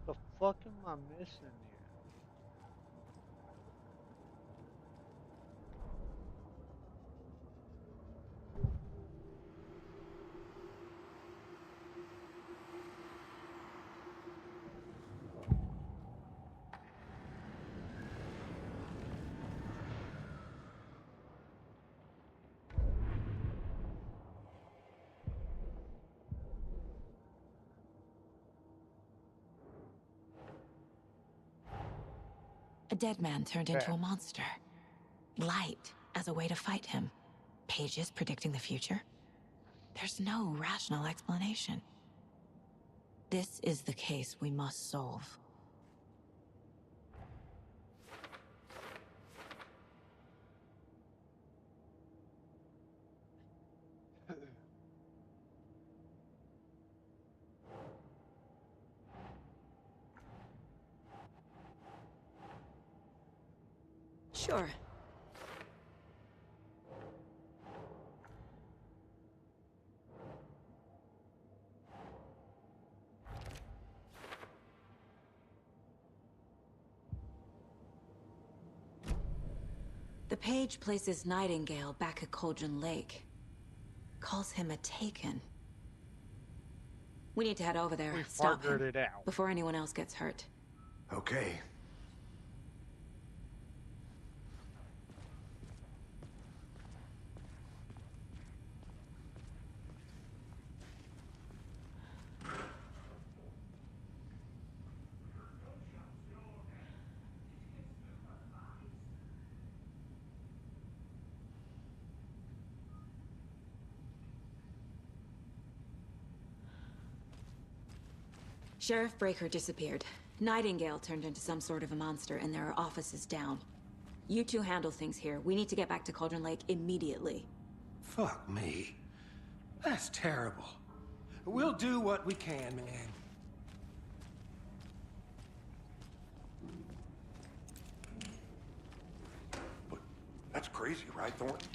The fuck am I missing here? A dead man turned into Back. a monster. Light as a way to fight him. Pages predicting the future? There's no rational explanation. This is the case we must solve. Sure. The page places Nightingale back at Cauldron Lake. Calls him a Taken. We need to head over there, We stop him, fargered it out. before anyone else gets hurt. Okay. Sheriff Breaker disappeared. Nightingale turned into some sort of a monster, and there are offices down. You two handle things here. We need to get back to Cauldron Lake immediately. Fuck me. That's terrible. We'll do what we can, man. But that's crazy, right, Thornton?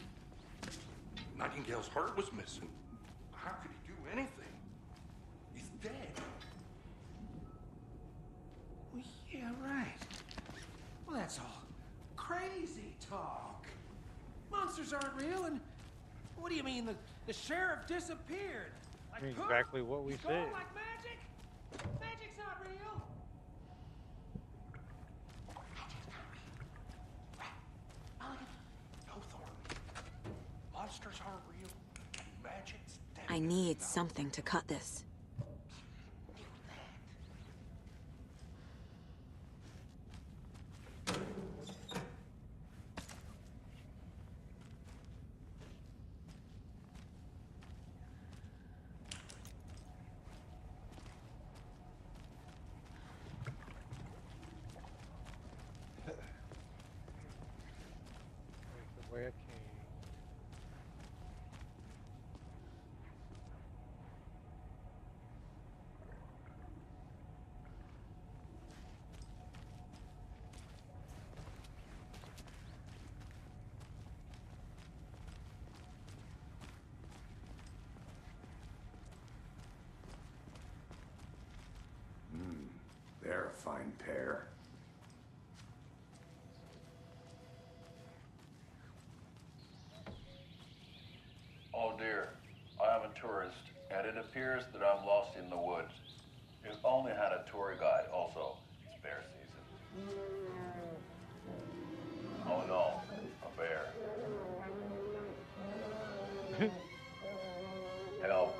Nightingale's heart was missing. How could he do anything? He's dead. Well, yeah, right. Well, that's all crazy talk. Monsters aren't real, and what do you mean the sheriff disappeared? Like Exactly what we He's said. gone like magic? Magic's not real. No, Thornton. Monsters aren't real. Magic's dead. I need something to cut this. The way I came. They're a fine pair. Oh dear, I haven't it appears that I'm lost in the woods. You've only had a tour guide, also. It's bear season. Oh no, a bear. Help.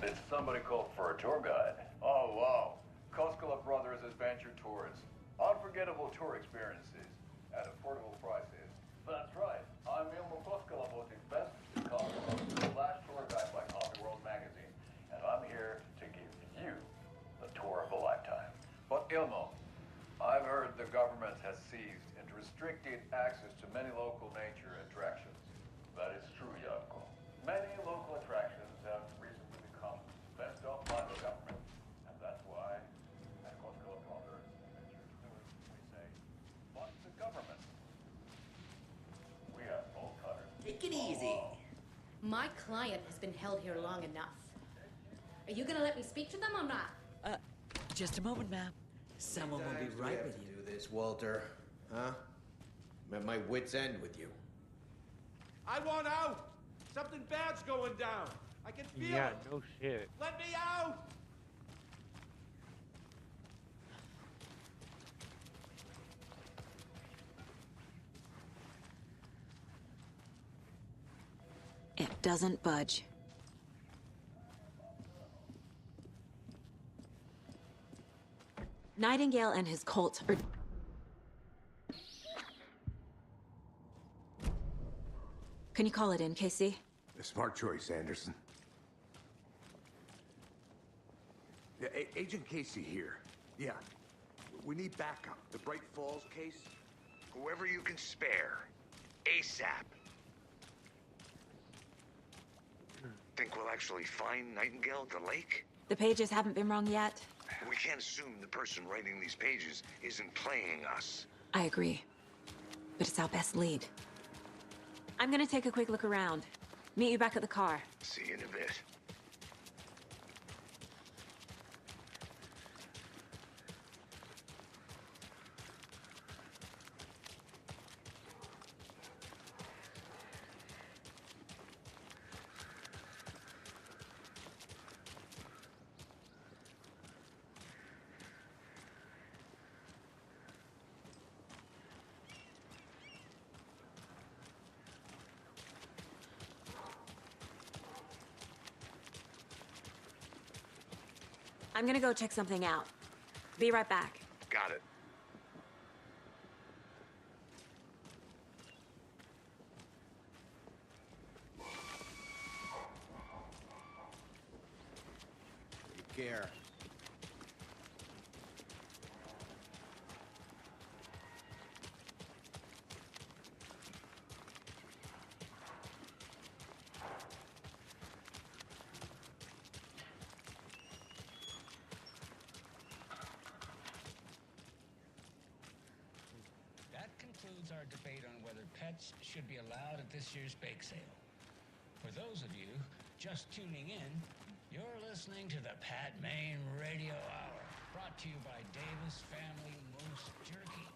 Did somebody call for a tour guide? Oh, wow. Koskela Brothers Adventure Tours. Unforgettable tour experiences at affordable prices. That's right. I'm Ilmo Koskela, voted best tour guide by Coffee World magazine. And I'm here to give you the tour of a lifetime. But Ilmo, I've heard the government has seized and restricted access to many local nature attractions. That is true, Janko. Many local attractions have recently become fenced off by the government. And that's why, at Koskela Brothers Adventure Tours, we say, fuck the government. We have bolt cutters. Take it easy. My client has been held here long enough. Are you gonna let me speak to them or not? Just a moment, ma'am. Someone will be right with you. Do this, Walter. Huh? I'm at my wit's end with you. I want out! Something bad's going down. I can feel Yeah, it. no shit. Let me out! It doesn't budge. Nightingale and his cult are... Can you call it in, Casey? A smart choice, Anderson. Yeah, Agent Casey here. Yeah. We need backup. The Bright Falls case? Whoever you can spare. ASAP. Think we'll actually find Nightingale at the lake? The pages haven't been wrong yet. We can't assume the person writing these pages isn't playing us. I agree. But it's our best lead. I'm gonna take a quick look around. Meet you back at the car. See you in a bit. I'm gonna go check something out. Be right back. Got it. Take care. That concludes our debate on whether pets should be allowed at this year's bake sale. For those of you just tuning in, you're listening to the Pat Maine Radio Hour, brought to you by Davis Family Moose Jerky.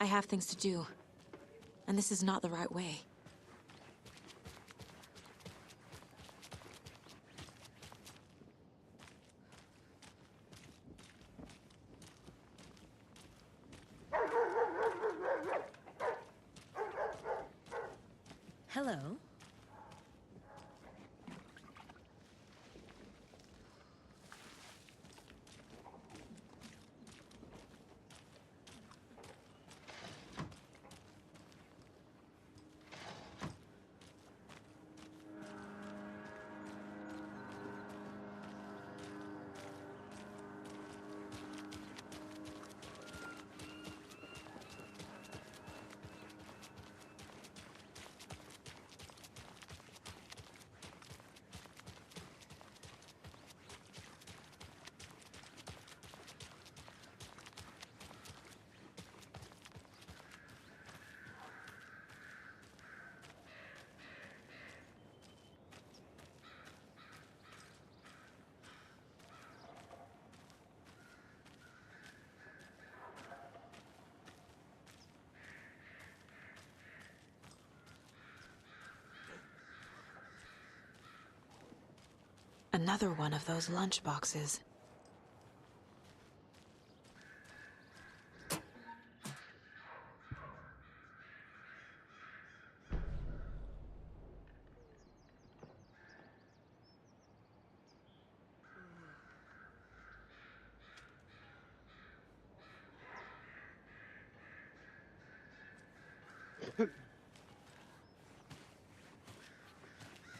I have things to do. And this is not the right way. Hello? Another one of those lunchboxes.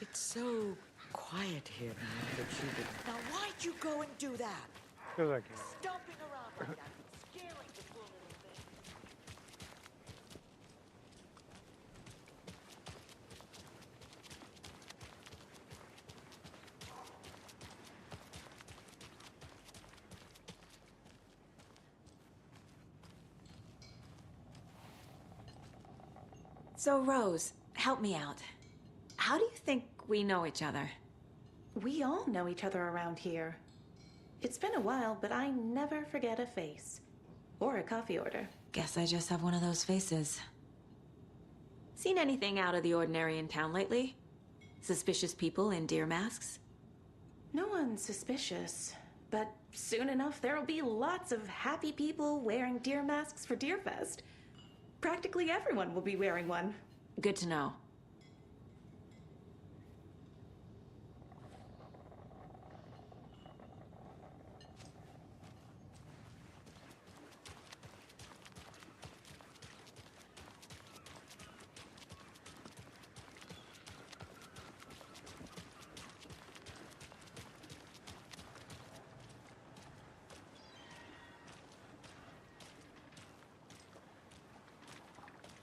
It's so quiet here now that you did. Now, why'd you go and do that? Because I can. Stomping around like that, scaring the poor little thing. So, Rose, help me out. How do you think we know each other? We all know each other around here. It's been a while, but I never forget a face. Or a coffee order. Guess I just have one of those faces. Seen anything out of the ordinary in town lately? Suspicious people in deer masks? No one's suspicious. But soon enough, there'll be lots of happy people wearing deer masks for Deerfest. Practically everyone will be wearing one. Good to know.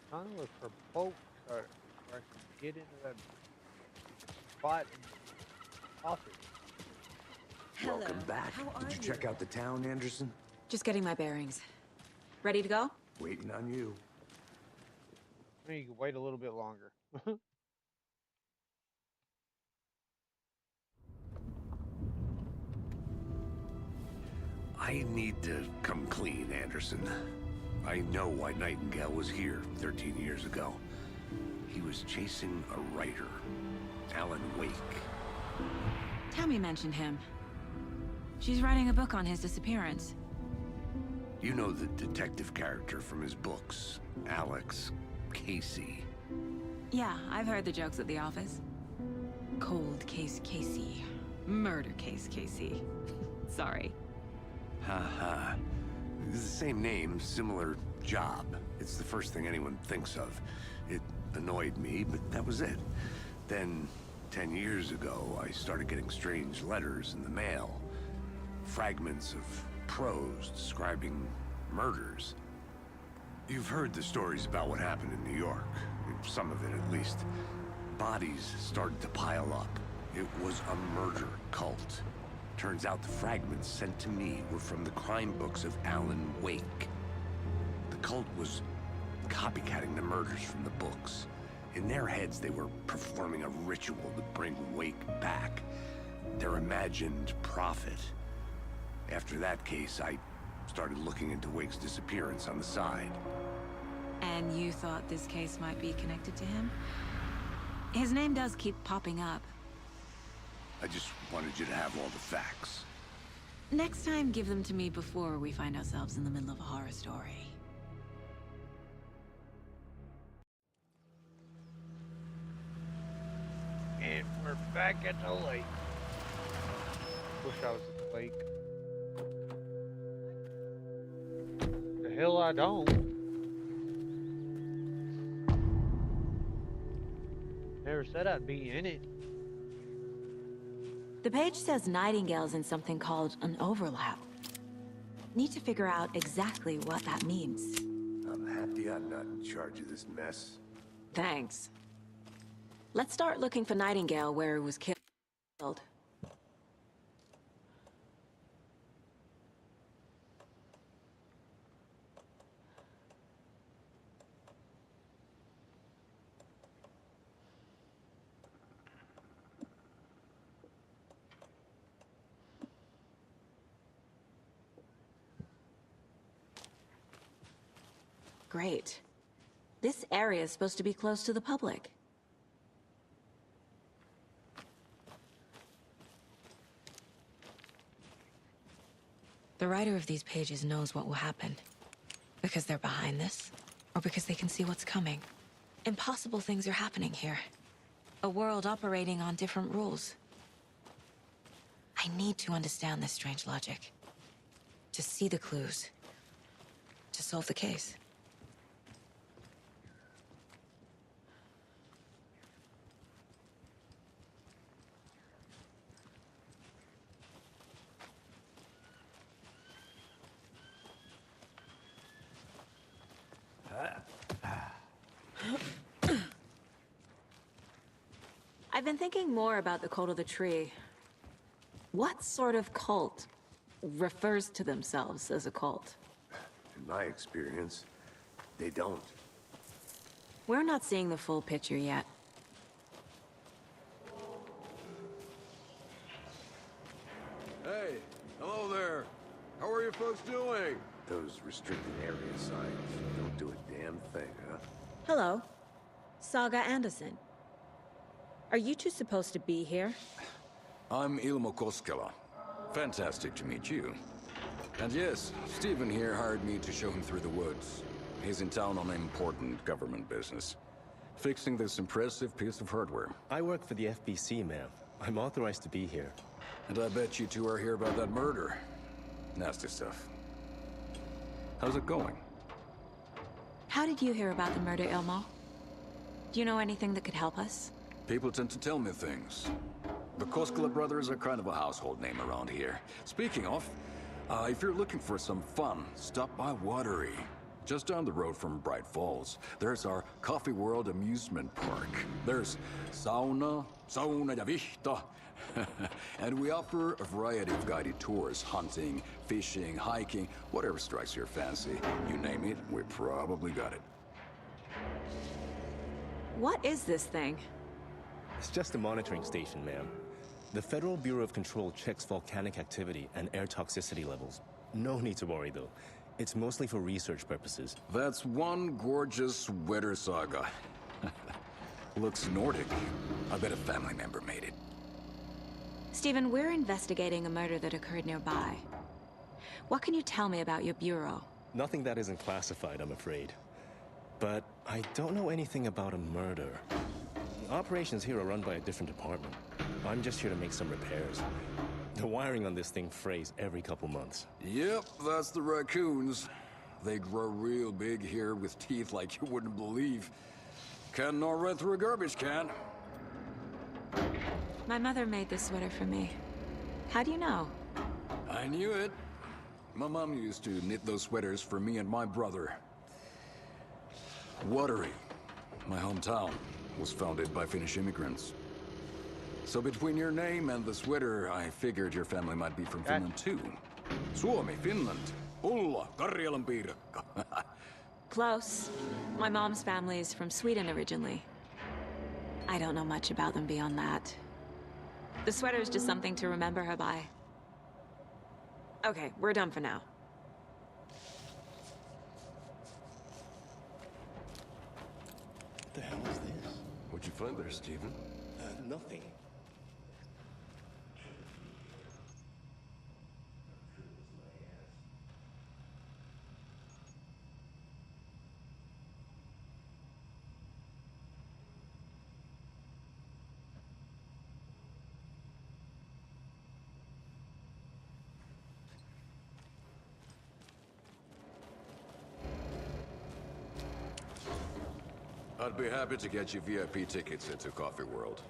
Trying to look for boats where I can get into that spot and off it. Welcome back. Did you check out the town, Anderson? Just getting my bearings. Ready to go? Waiting on you. Maybe you can wait a little bit longer. I need to come clean, Anderson. I know why Nightingale was here 13 years ago. He was chasing a writer, Alan Wake. Tammy mentioned him. She's writing a book on his disappearance. You know the detective character from his books, Alex, Casey. Yeah, I've heard the jokes at the office. Cold case Casey. Murder case Casey. Sorry. Ha. It's the same name, similar job. It's the first thing anyone thinks of. It annoyed me, but that was it. Then, 10 years ago, I started getting strange letters in the mail. Fragments of prose describing murders. You've heard the stories about what happened in New York. Some of it, at least. Bodies started to pile up. It was a murder cult. Turns out the fragments sent to me were from the crime books of Alan Wake. The cult was copycatting the murders from the books. In their heads, they were performing a ritual to bring Wake back. Their imagined prophet. After that case, I started looking into Wake's disappearance on the side. And you thought this case might be connected to him? His name does keep popping up. I just wanted you to have all the facts. Next time, give them to me before we find ourselves in the middle of a horror story. And we're back at the lake. Wish I was at the lake. The hell I don't. Never said I'd be in it. The page says Nightingale's in something called an overlap. Need to figure out exactly what that means. I'm happy I'm not in charge of this mess. Thanks. Let's start looking for Nightingale where he was killed. Great. This area is supposed to be close to the public. The writer of these pages knows what will happen. Because they're behind this, or because they can see what's coming. Impossible things are happening here. A world operating on different rules. I need to understand this strange logic. To see the clues. To solve the case. I've been thinking more about the cult of the tree. What sort of cult refers to themselves as a cult? In my experience, they don't. We're not seeing the full picture yet. Hey, hello there. How are you folks doing? Those restricted area signs don't do a damn thing, huh? Hello. Saga Anderson. Are you two supposed to be here? I'm Ilmo Koskela. Fantastic to meet you. And yes, Stephen here hired me to show him through the woods. He's in town on important government business. Fixing this impressive piece of hardware. I work for the FBC, ma'am. I'm authorized to be here. And I bet you two are here about that murder. Nasty stuff. How's it going? How did you hear about the murder, Ilmo? Do you know anything that could help us? People tend to tell me things. The Koskela brothers are kind of a household name around here. Speaking of, if you're looking for some fun, stop by Watery. Just down the road from Bright Falls, there's our Coffee World amusement park. There's sauna ja vihta. And we offer a variety of guided tours, hunting, fishing, hiking, whatever strikes your fancy. You name it, we probably got it. What is this thing? It's just a monitoring station, ma'am. The Federal Bureau of Control checks volcanic activity and air toxicity levels. No need to worry, though. It's mostly for research purposes. That's one gorgeous weather saga. Looks Nordic. I bet a family member made it. Stephen, we're investigating a murder that occurred nearby. What can you tell me about your bureau? Nothing that isn't classified, I'm afraid. But I don't know anything about a murder. Operations here are run by a different department. I'm just here to make some repairs. The wiring on this thing frays every couple months. Yep, that's the raccoons. They grow real big here with teeth like you wouldn't believe. Can't gnaw right through a garbage can. My mother made this sweater for me. How do you know? I knew it. My mom used to knit those sweaters for me and my brother. Watery, my hometown, was founded by Finnish immigrants. So between your name and the sweater, I figured your family might be from Finland too. Suomi, Finland, Ulla, Karjalan piirakka. Close. My mom's family is from Sweden originally. I don't know much about them beyond that. The sweater is just something to remember her by. Okay, we're done for now. What the hell is this? What'd you find there, Stephen? Nothing. I'd be happy to get you VIP tickets into Coffee World.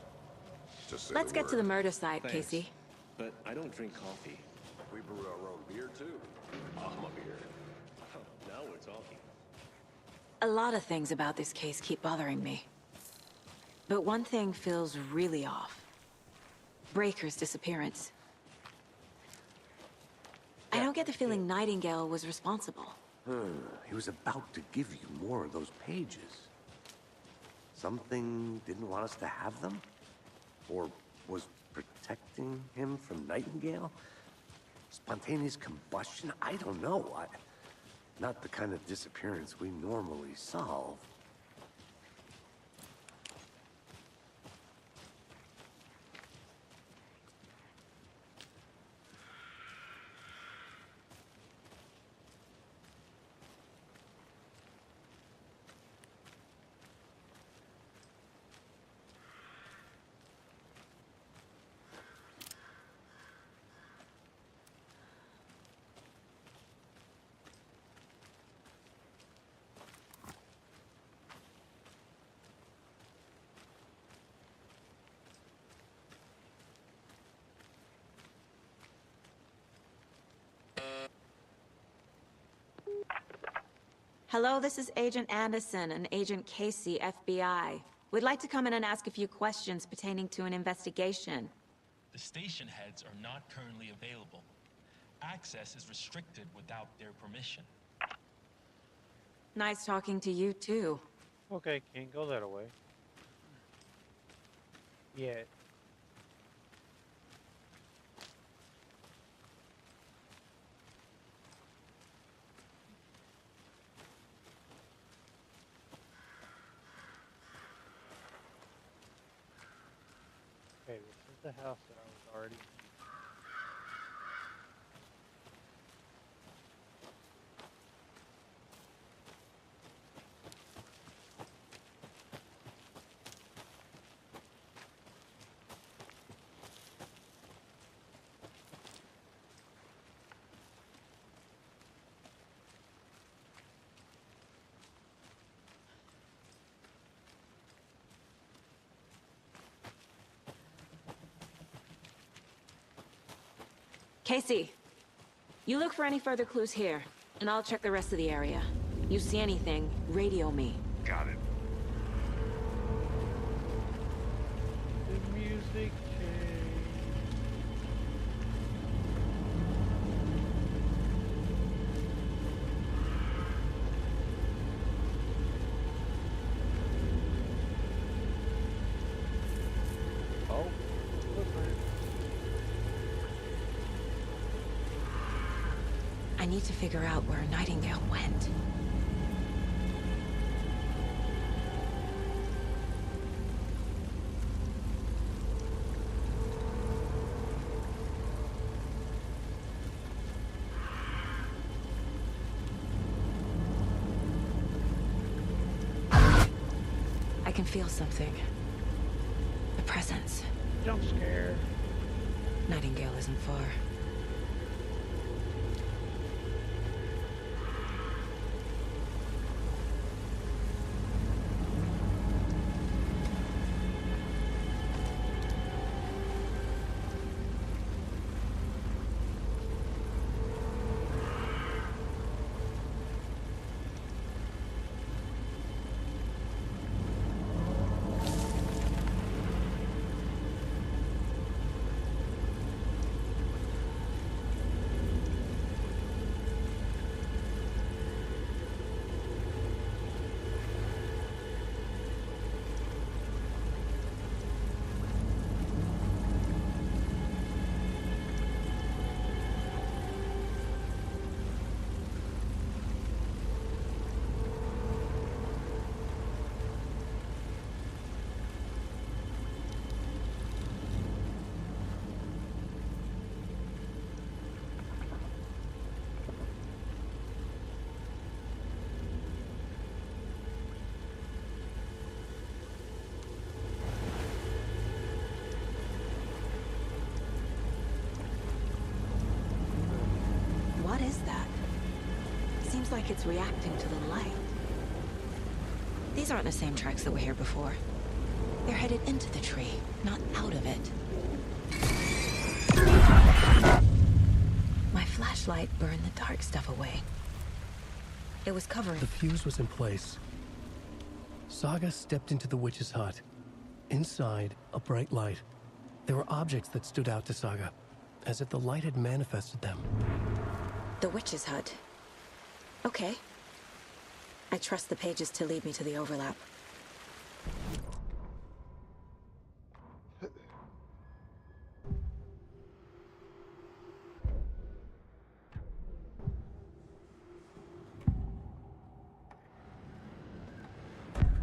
Just say Let's get to the murder site, Thanks. Casey. But I don't drink coffee. We brew our own beer, too. I'm a beer. Oh, now we're talking. A lot of things about this case keep bothering me. But one thing feels really off. Breaker's disappearance. I don't get the feeling Nightingale was responsible. He was about to give you more of those pages. Something didn't want us to have them? Or was protecting him from Nightingale? Spontaneous combustion? I don't know. Not the kind of disappearance we normally solve. Hello, this is Agent Anderson and Agent Casey, FBI. We'd like to come in and ask a few questions pertaining to an investigation. The station heads are not currently available. Access is restricted without their permission. Nice talking to you, too. Okay, can't go that away. Yeah. Okay, this is the house that I was already in. Casey, you look for any further clues here, and I'll check the rest of the area. You see anything, radio me. Got it. The music changed. Oh, footprint. I need to figure out where Nightingale went. I can feel something. A presence. Jump scare. Nightingale isn't far. What is that? Seems like it's reacting to the light. These aren't the same tracks that were here before. They're headed into the tree, not out of it. My flashlight burned the dark stuff away. It was covering... The fuse was in place. Saga stepped into the witch's hut. Inside, a bright light. There were objects that stood out to Saga, as if the light had manifested them. The witch's hut. Okay. I trust the pages to lead me to the overlap.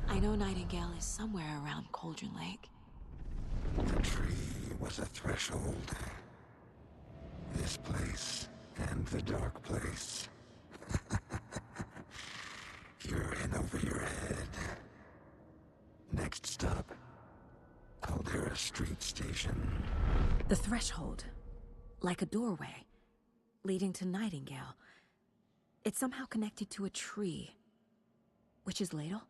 I know Nightingale is somewhere around Cauldron Lake. The tree was a threshold. This place and the dark place. You're in over your head. Next stop, Caldera Street Station. The threshold. Like a doorway. Leading to Nightingale. It's somehow connected to a tree. Witch's ladle?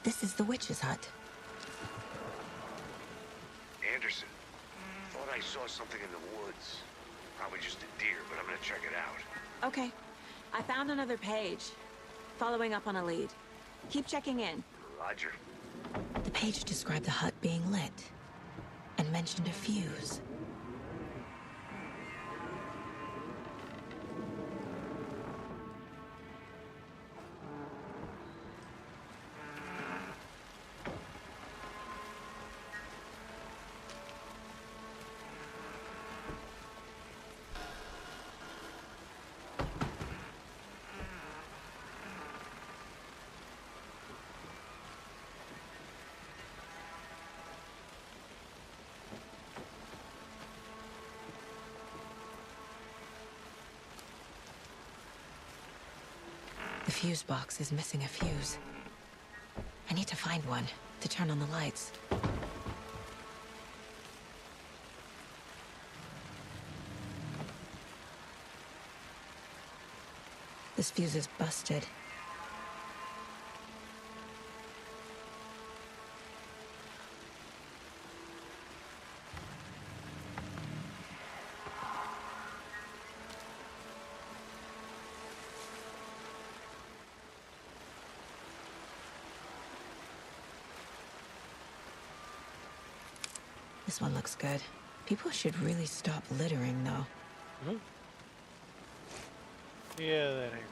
This is the witch's hut. Anderson, thought I saw something in the woods. Probably just a deer, but I'm gonna check it out. Okay. I found another page. Following up on a lead. Keep checking in. Roger. The page described the hut being lit and mentioned a fuse. The fuse box is missing a fuse. I need to find one to turn on the lights. This fuse is busted. This one looks good. People should really stop littering, though. Yeah, that ain't.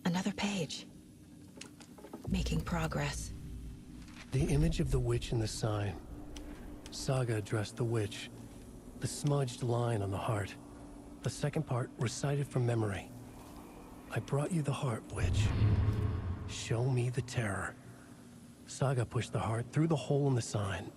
Another page. Making progress. The image of the witch in the sign. Saga addressed the witch. The smudged line on the heart. The second part recited from memory. I brought you the heart, witch. Show me the terror. Saga pushed the heart through the hole in the sign.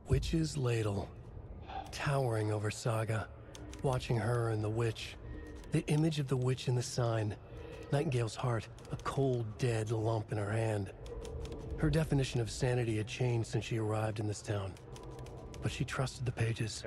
Witch's ladle, towering over Saga, watching her and the witch. The image of the witch in the sign. Nightingale's heart, a cold, dead lump in her hand. Her definition of sanity had changed since she arrived in this town. But she trusted the pages.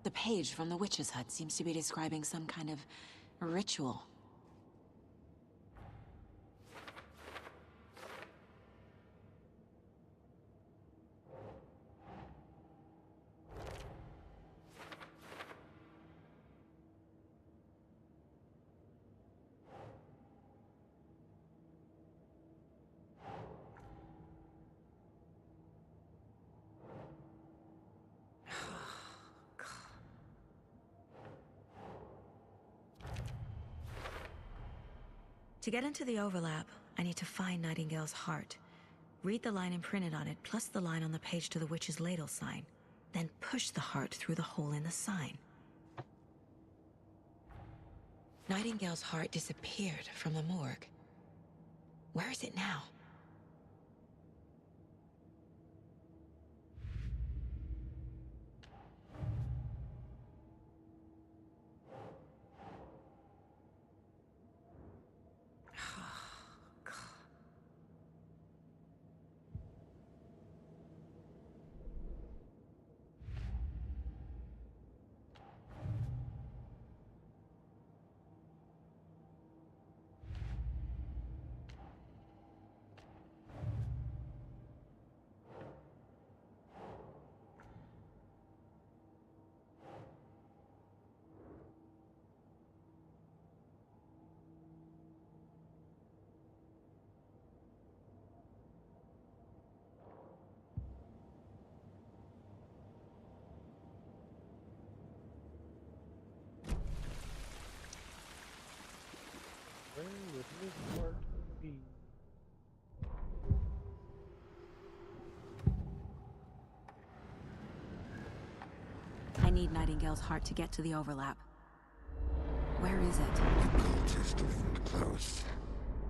The page from the witch's hut seems to be describing some kind of ritual. To get into the overlap, I need to find Nightingale's heart. Read the line imprinted on it, plus the line on the page to the witch's ladle sign. Then push the heart through the hole in the sign. Nightingale's heart disappeared from the morgue. Where is it now? Where would his heart be? I need Nightingale's heart to get to the overlap. Where is it? The cultist isn't close.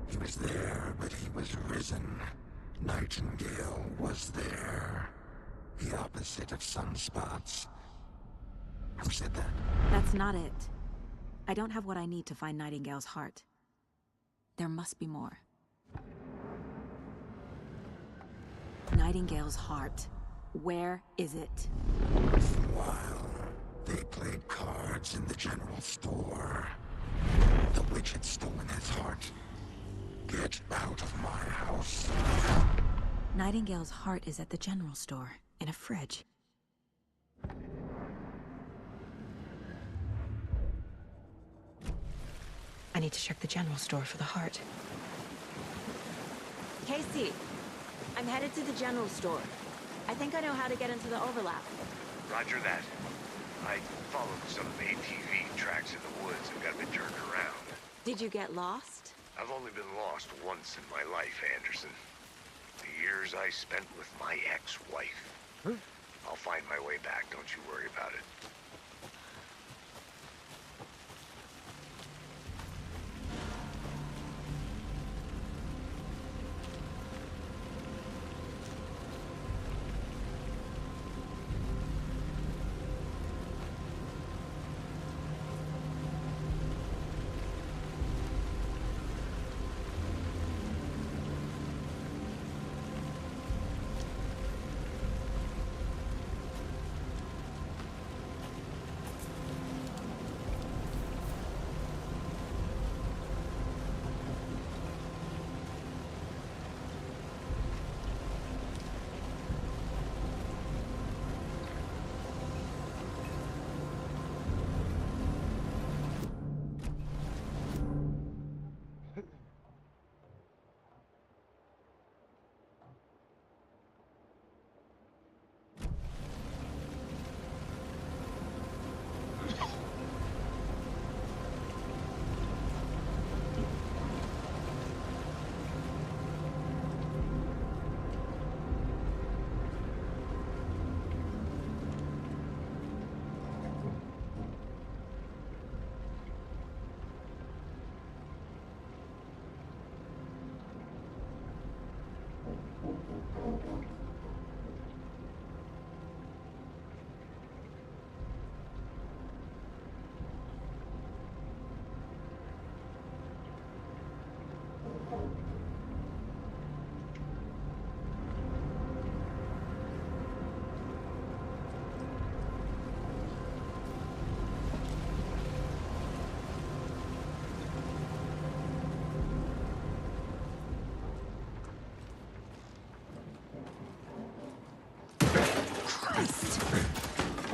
He was there, but he was risen. Nightingale was there. The opposite of sunspots. Who said that? That's not it. I don't have what I need to find Nightingale's heart. There must be more. Nightingale's heart. Where is it? For a while, they played cards in the general store. The witch had stolen his heart. Get out of my house. Nightingale's heart is at the general store, in a fridge. I need to check the general store for the heart. Casey, I'm headed to the general store. I think I know how to get into the overlap. Roger that. I followed some ATV tracks in the woods and got a bit turned around. Did you get lost? I've only been lost once in my life, Anderson. The years I spent with my ex-wife. I'll find my way back, don't you worry about it.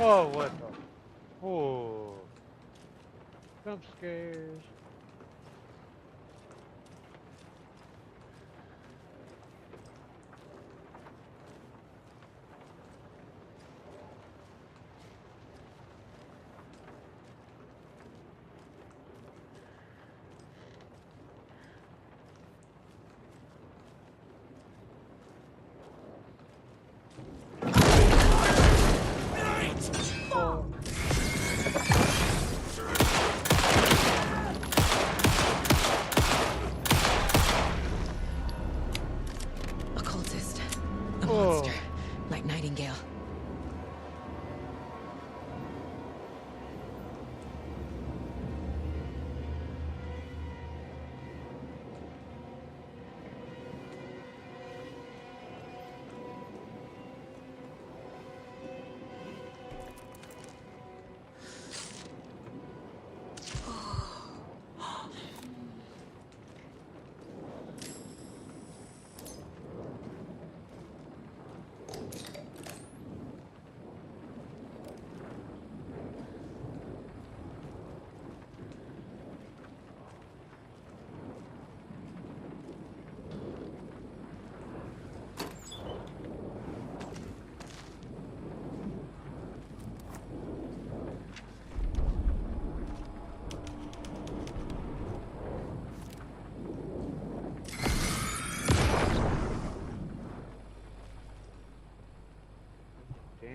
Oh, what the? Oh. Jump scares. Nightingale.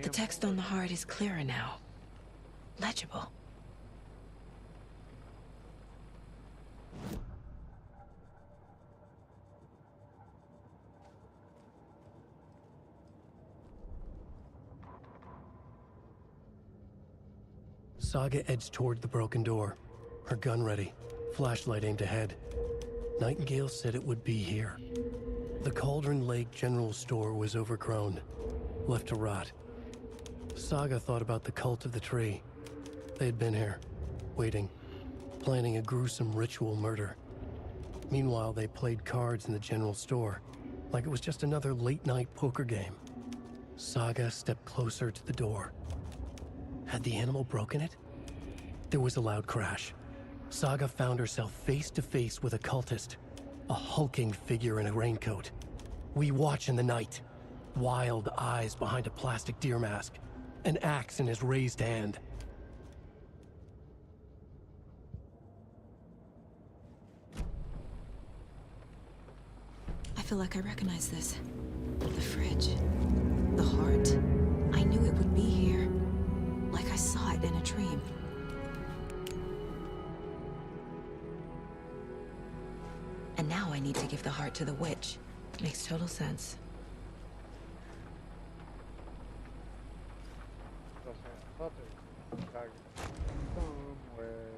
The text on the heart is clearer now. Legible. Saga edged toward the broken door, her gun ready, flashlight aimed ahead. Nightingale said it would be here. The Cauldron Lake General Store was overgrown, left to rot. Saga thought about the cult of the tree. They had been here, waiting, planning a gruesome ritual murder. Meanwhile, they played cards in the general store, like it was just another late-night poker game. Saga stepped closer to the door. Had the animal broken it? There was a loud crash. Saga found herself face to face with a cultist, a hulking figure in a raincoat. We watch in the night. Wild eyes behind a plastic deer mask, an axe in his raised hand. I feel like I recognize this. The fridge. The heart. I knew it would be here. Like I saw it in a dream. And now I need to give the heart to the witch. Makes total sense. Somewhere.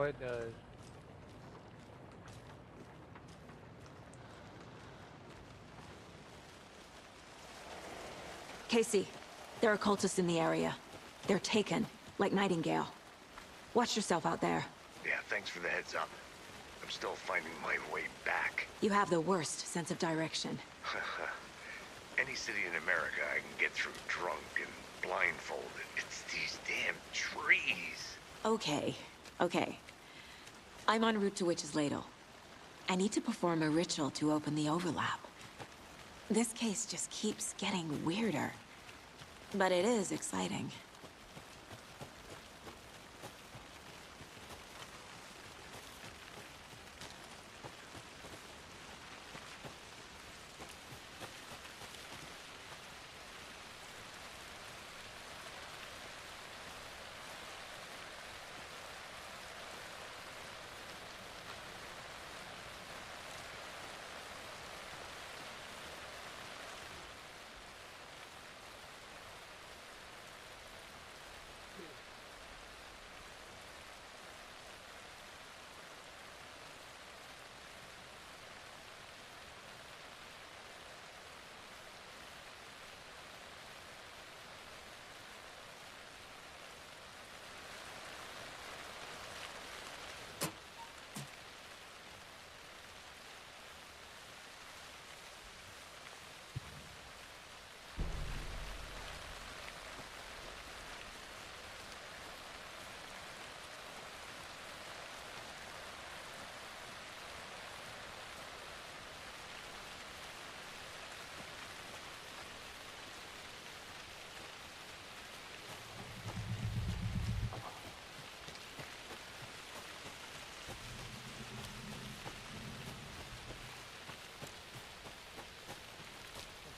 What does? Casey, there are cultists in the area. They're taken, like Nightingale. Watch yourself out there. Yeah, thanks for the heads up. I'm still finding my way back. You have the worst sense of direction. Any city in America I can get through drunk and blindfolded. It's these damn trees. Okay, okay. I'm en route to Witch's Ladle. I need to perform a ritual to open the overlap. This case just keeps getting weirder. But it is exciting.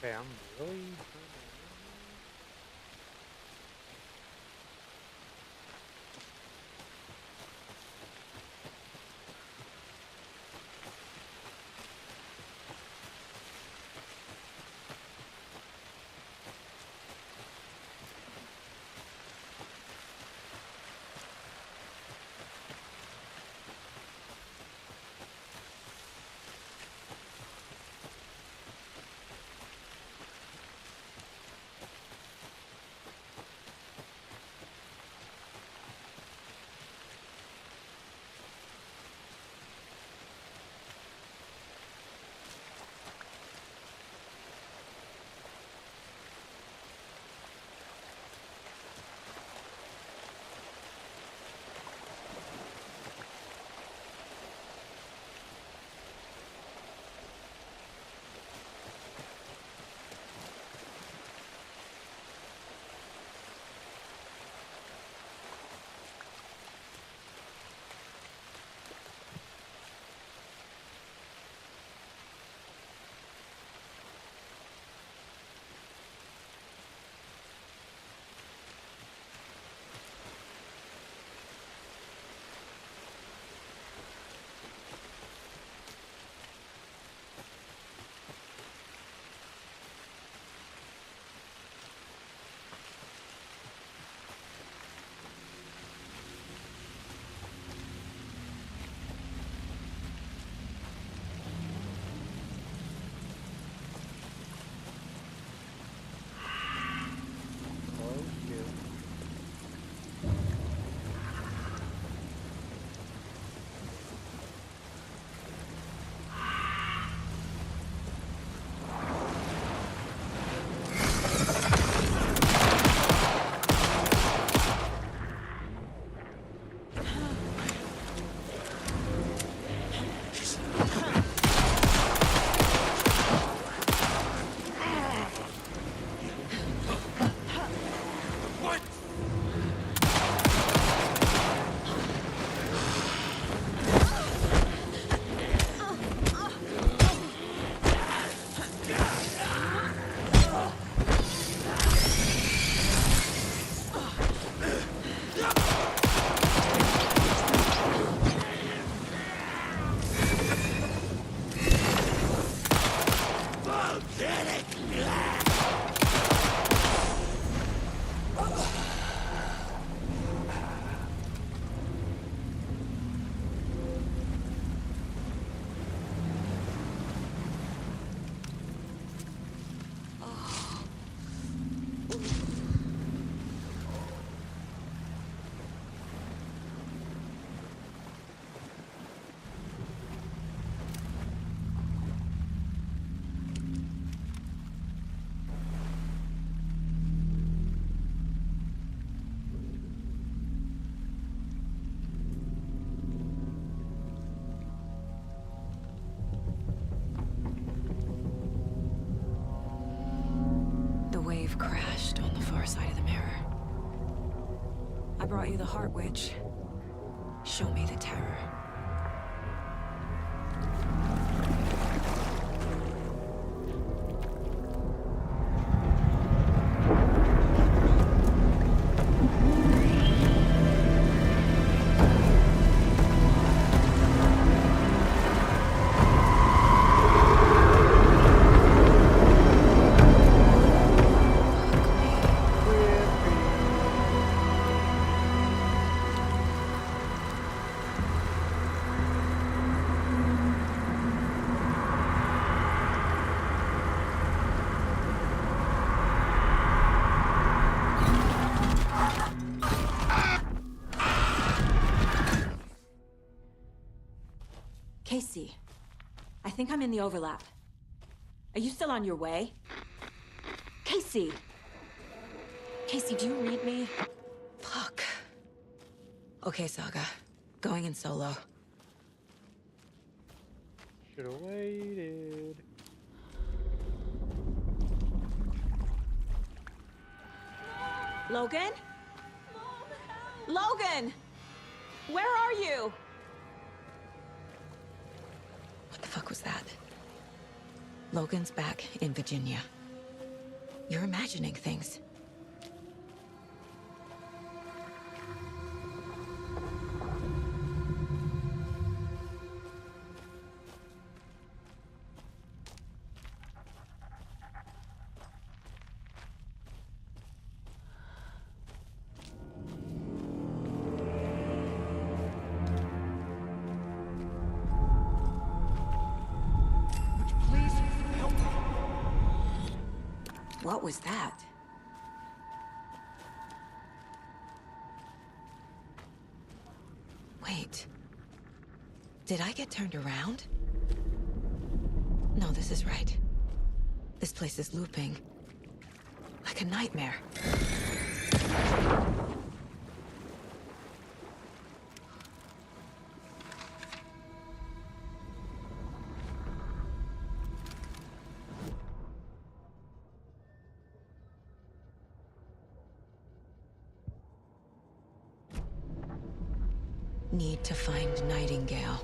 Okay, I'm really. I brought you the Heart Witch. Show me the terror. Casey, I think I'm in the overlap. Are you still on your way? Casey! Casey, do you read me? Fuck. Okay, Saga. Going in solo. Should've waited. Logan? Logan! Where are you? What the fuck was that? Logan's back in Virginia. You're imagining things. Please help me. What was that? Wait. Did I get turned around? No, this is right. This place is looping. Like a nightmare. Need to find Nightingale.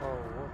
Oh.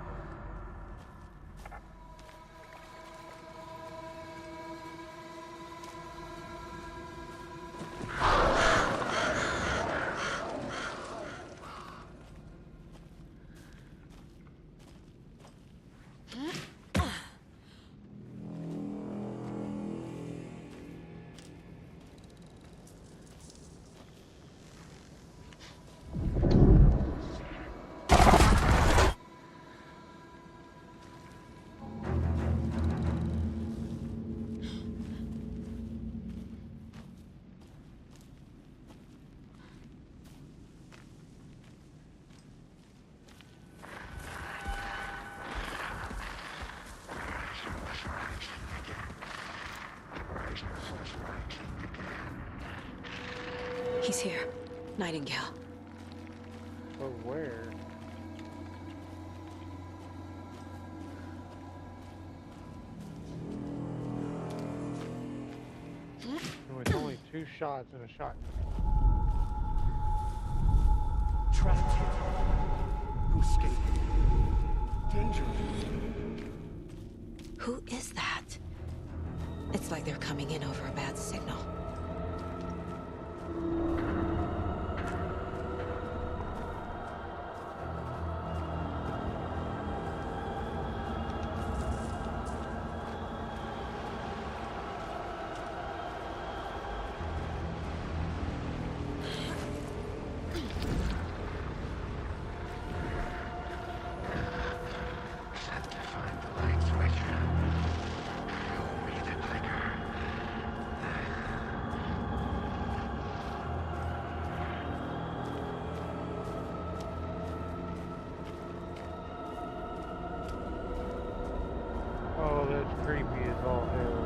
He's here. Nightingale. But where? No, it's only 2 shots and a shotgun. Trapped here. Who's escaped? Danger. Who is that? It's like they're coming in over a bad signal. Oh, that's creepy as all hell.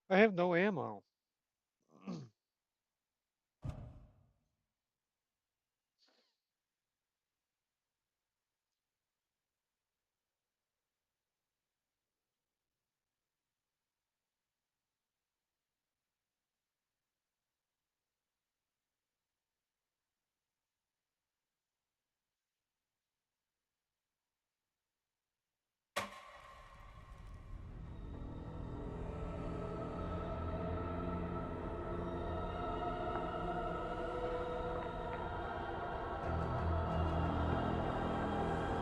I have no ammo.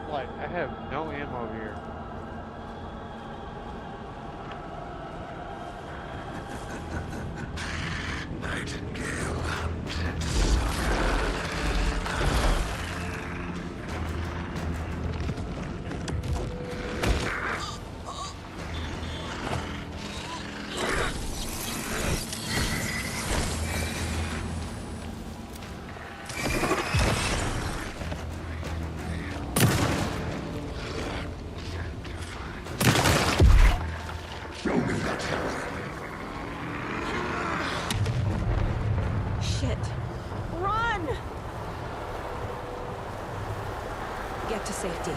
Like, I have no ammo here. Shit. Run! Get to safety.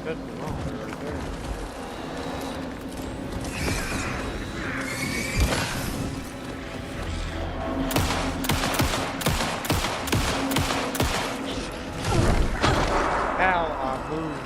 That's the wrong way right there. How I move.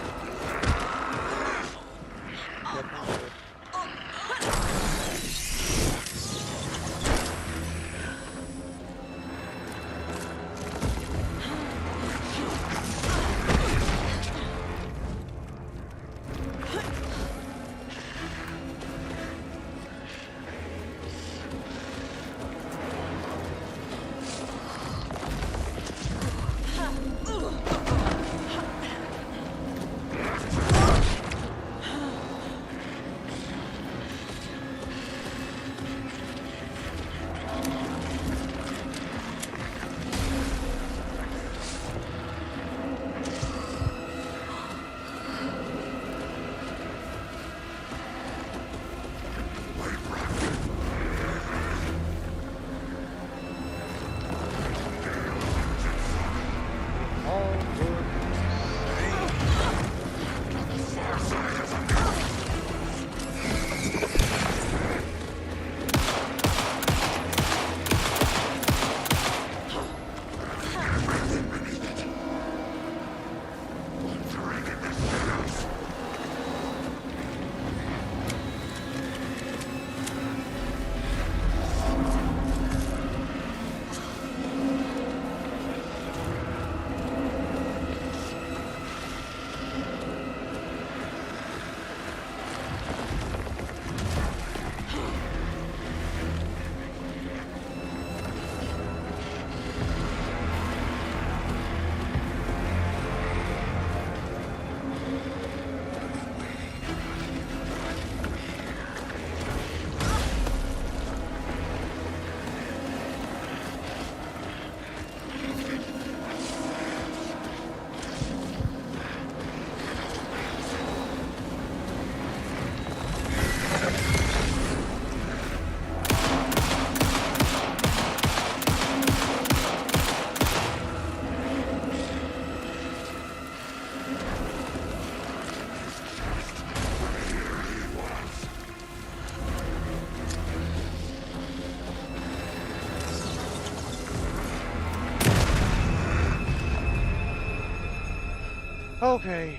Okay.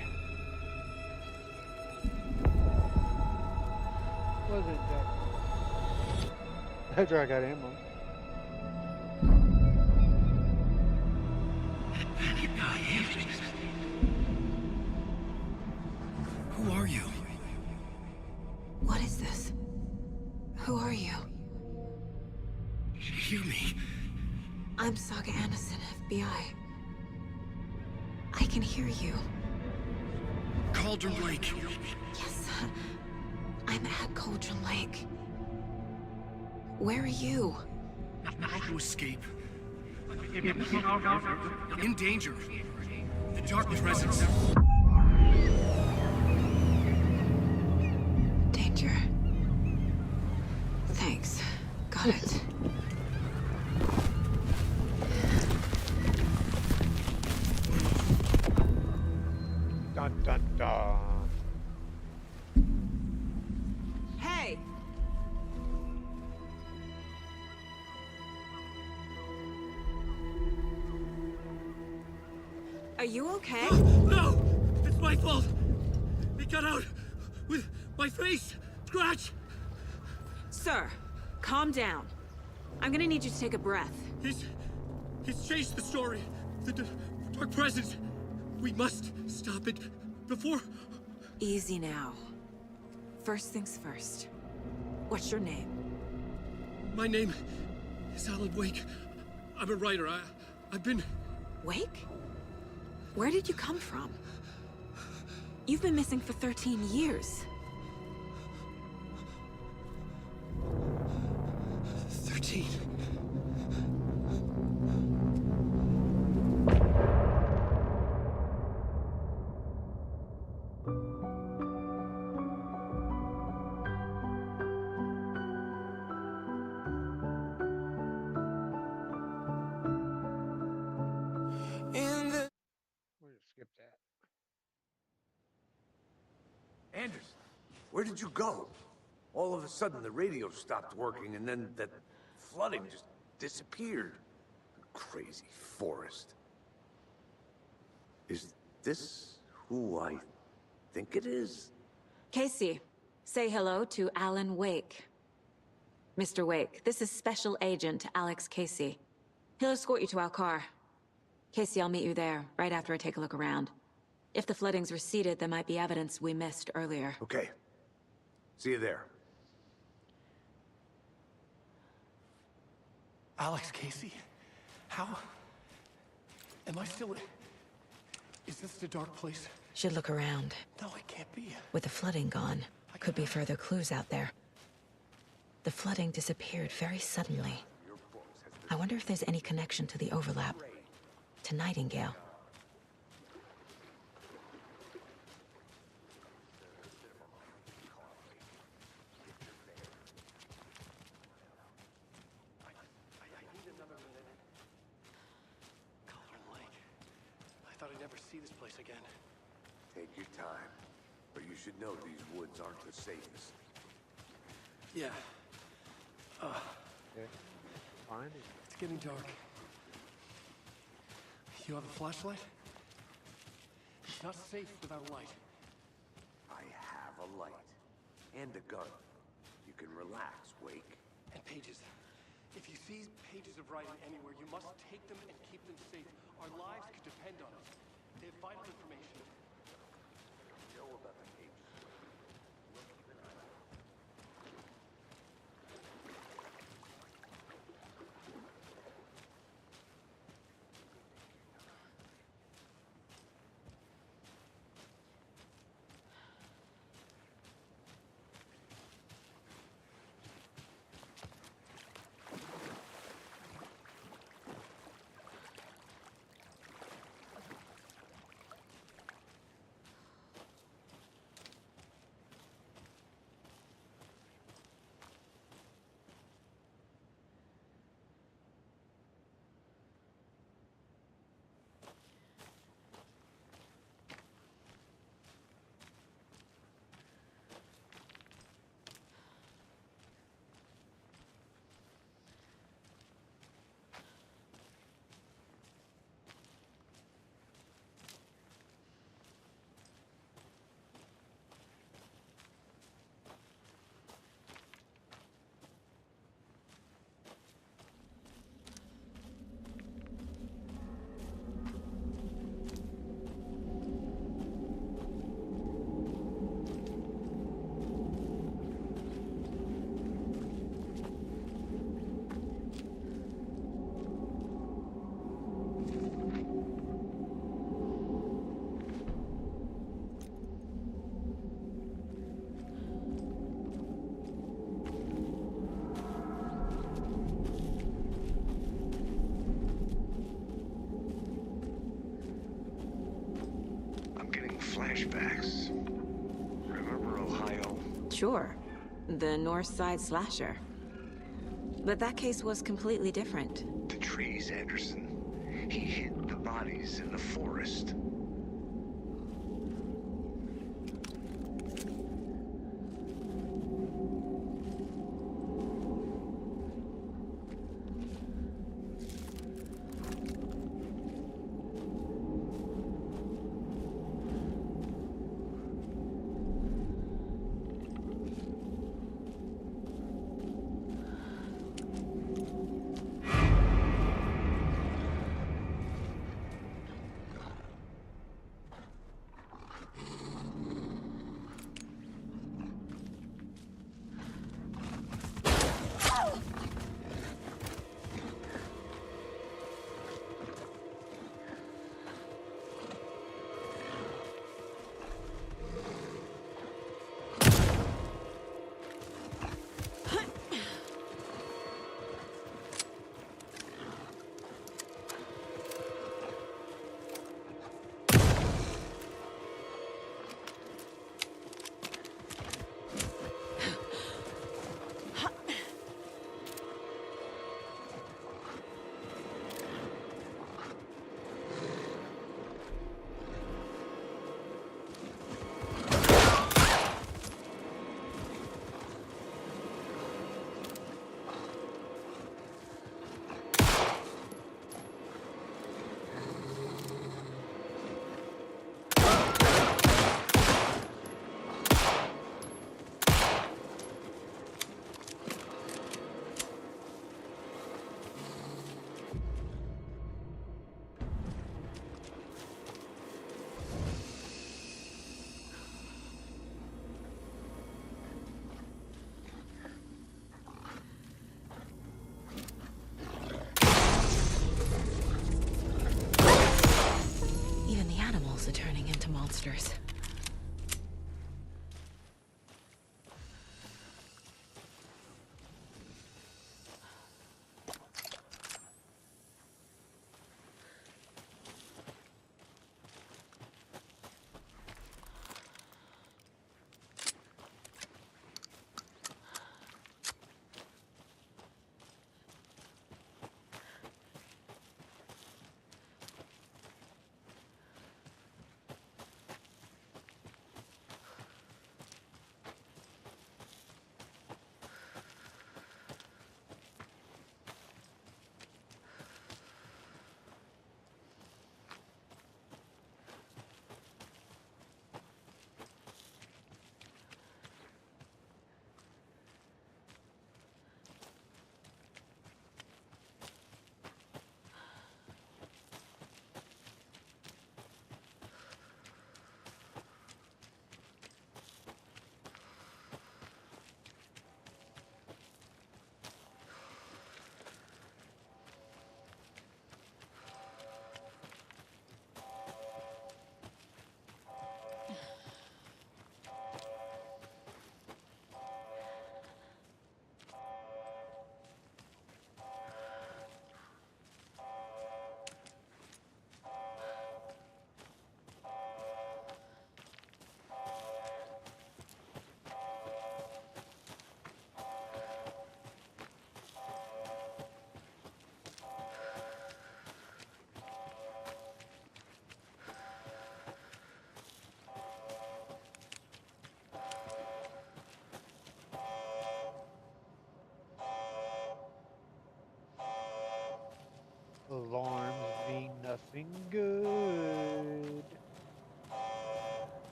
Wasn't that? That's where I got ammo. Who are you? What is this? Who are you? Hear me. I'm Saga Anderson, FBI. I can hear you. Cauldron Lake. Yes, I'm at Cauldron Lake. Where are you? To escape. In danger. The dark presence. Danger. Thanks. Got it. Dun dun dun. Hey! Are you okay? No! It's my fault! It got out with my face! Scratch! Sir, calm down. I'm gonna need you to take a breath. He's changed the story. The dark presence. We must stop it before... Easy now. First things first. What's your name? My name is Alan Wake. I'm a writer. I've been... Wake? Where did you come from? You've been missing for 13 years. 13. We'll just skip that. Anderson, where did you go? All of a sudden, the radio stopped working, and then that flooding just disappeared. Crazy forest. Is this who I think it is? Casey, say hello to Alan Wake. Mr. Wake, this is Special Agent Alex Casey. He'll escort you to our car. Casey, I'll meet you there, right after I take a look around. If the flooding's receded, there might be evidence we missed earlier. Okay. See you there. Alex Casey? How? Am I still... Is this the dark place? Should look around. No, it can't be. With the flooding gone, could be further clues out there. The flooding disappeared very suddenly. I wonder if there's any connection to the overlap. To Nightingale. I thought I'd never see this place again. Take your time. But you should know these woods aren't the safest. Yeah. Okay. Fine. It's getting dark. You have a flashlight? It's not safe without a light. I have a light. And a gun. You can relax, Wake. And pages. If you see pages of writing anywhere, you must take them and keep them safe. Our lives could depend on it. They have vital information. Know about the pages. We'll keep an eye on it. Sure. The North Side slasher. But that case was completely different. The trees, Anderson. He hid the bodies in the forest.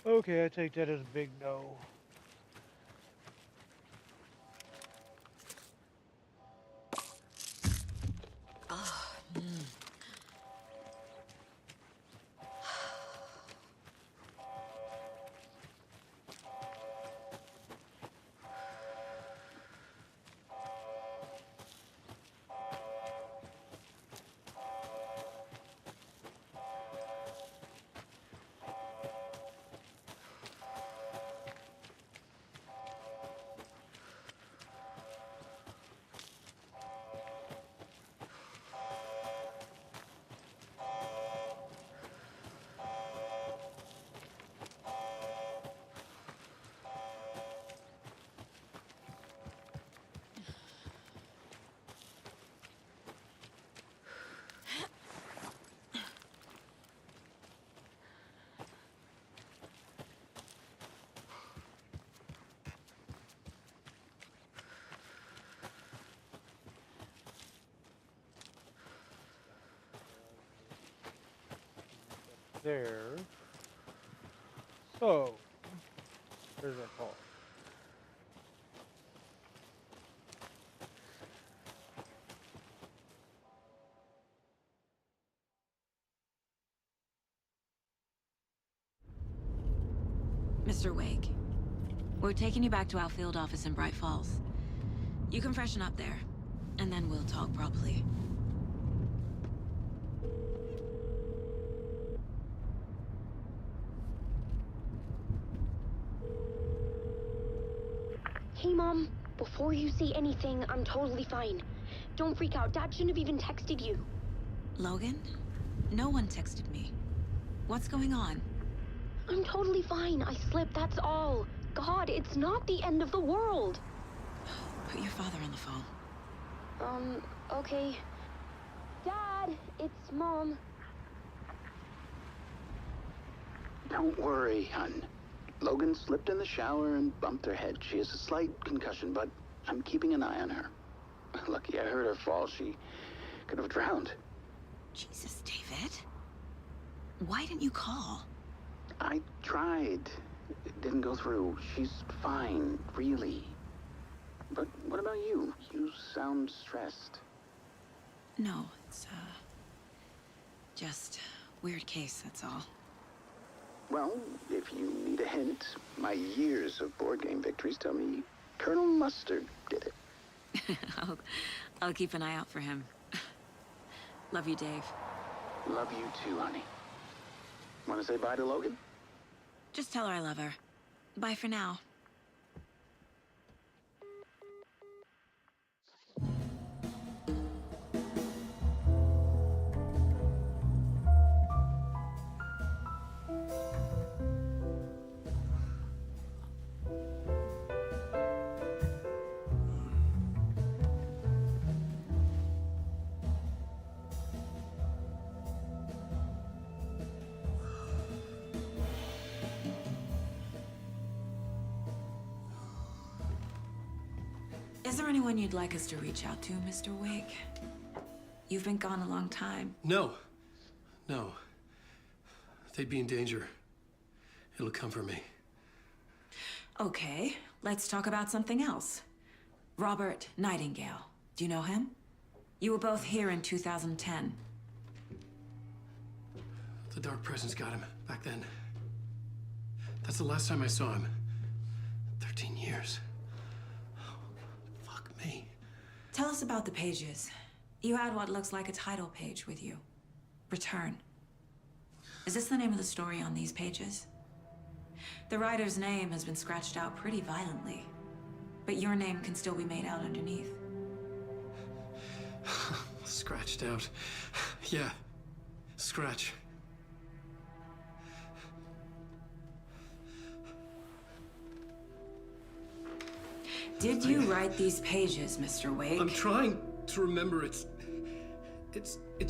Okay, I take that as a big no. There. So, there's our call. Mr. Wake, we're taking you back to our field office in Bright Falls. You can freshen up there, and then we'll talk properly. Hey, Mom. Before you say anything, I'm totally fine. Don't freak out. Dad shouldn't have even texted you. Logan? No one texted me. What's going on? I'm totally fine. I slipped, that's all. God, it's not the end of the world. Put your father on the phone. Okay. Dad, it's Mom. Don't worry, hon. Logan slipped in the shower and bumped her head. She has a slight concussion, but I'm keeping an eye on her. Lucky I heard her fall. She could have drowned. Jesus, David. Why didn't you call? I tried. It didn't go through. She's fine, really. But what about you? You sound stressed. No, it's, just weird case, that's all. Well, if you need a hint, my years of board game victories tell me Colonel Mustard did it. I'll keep an eye out for him. Love you, Dave. Love you too, honey. Want to say bye to Logan? Just tell her I love her. Bye for now. Is there anyone you'd like us to reach out to, Mr. Wake? You've been gone a long time. No. No. They'd be in danger. It'll come for me. Okay, let's talk about something else. Robert Nightingale. Do you know him? You were both here in 2010. The Dark Presence got him back then. That's the last time I saw him. 13 years. Fuck me. Tell us about the pages. You had what looks like a title page with you. Return. Is this the name of the story on these pages? The writer's name has been scratched out pretty violently, but your name can still be made out underneath. Scratched out. Yeah. Scratch. Did you write these pages, Mr. Wake? I'm trying to remember. It's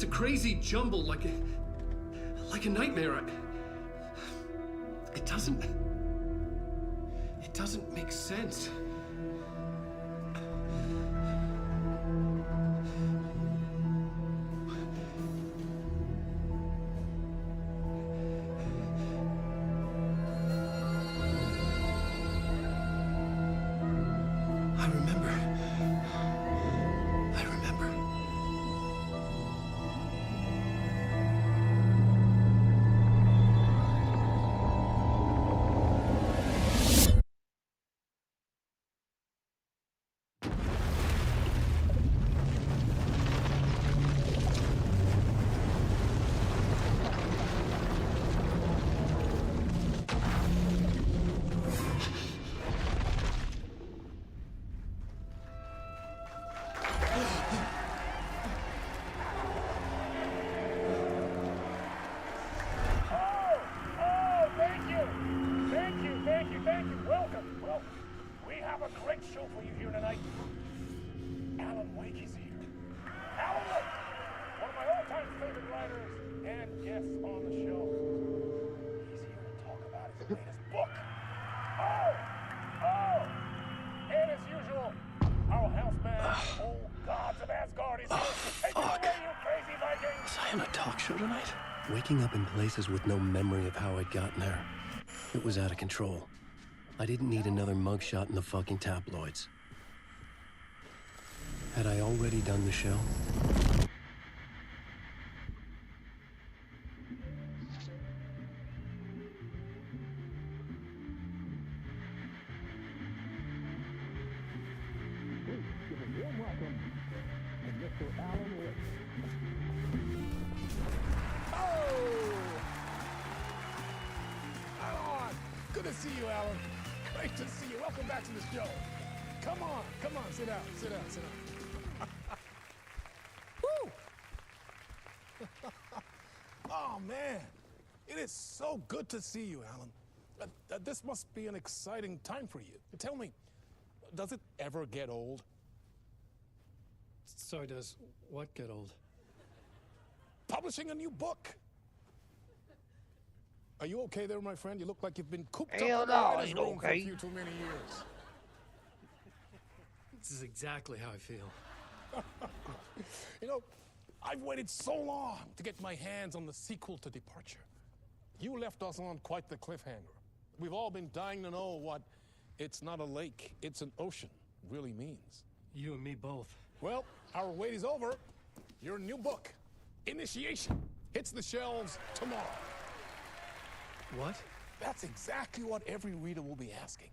a crazy jumble, like a nightmare. It doesn't make sense. authorities here. Take him away, you crazy Viking! Was I on a talk show tonight? Waking up in places with no memory of how I'd gotten there. It was out of control. I didn't need another mugshot in the fucking tabloids. Had I already done the show? Good to see you, Alan. Great to see you. Welcome back to the show. Come on, sit down, sit down. Woo! Oh, man. It is so good to see you, Alan. This must be an exciting time for you. Tell me, does it ever get old? So does what get old? Publishing a new book. Are you okay there, my friend? You look like you've been cooped Hell up in a no, writer's ain't room for a okay. few too many years. This is exactly how I feel. You know, I've waited so long to get my hands on the sequel to Departure. You left us on quite the cliffhanger. We've all been dying to know what "it's not a lake, it's an ocean" really means. You and me both. Well, our wait is over. Your new book, Initiation, hits the shelves tomorrow. What? That's exactly what every reader will be asking.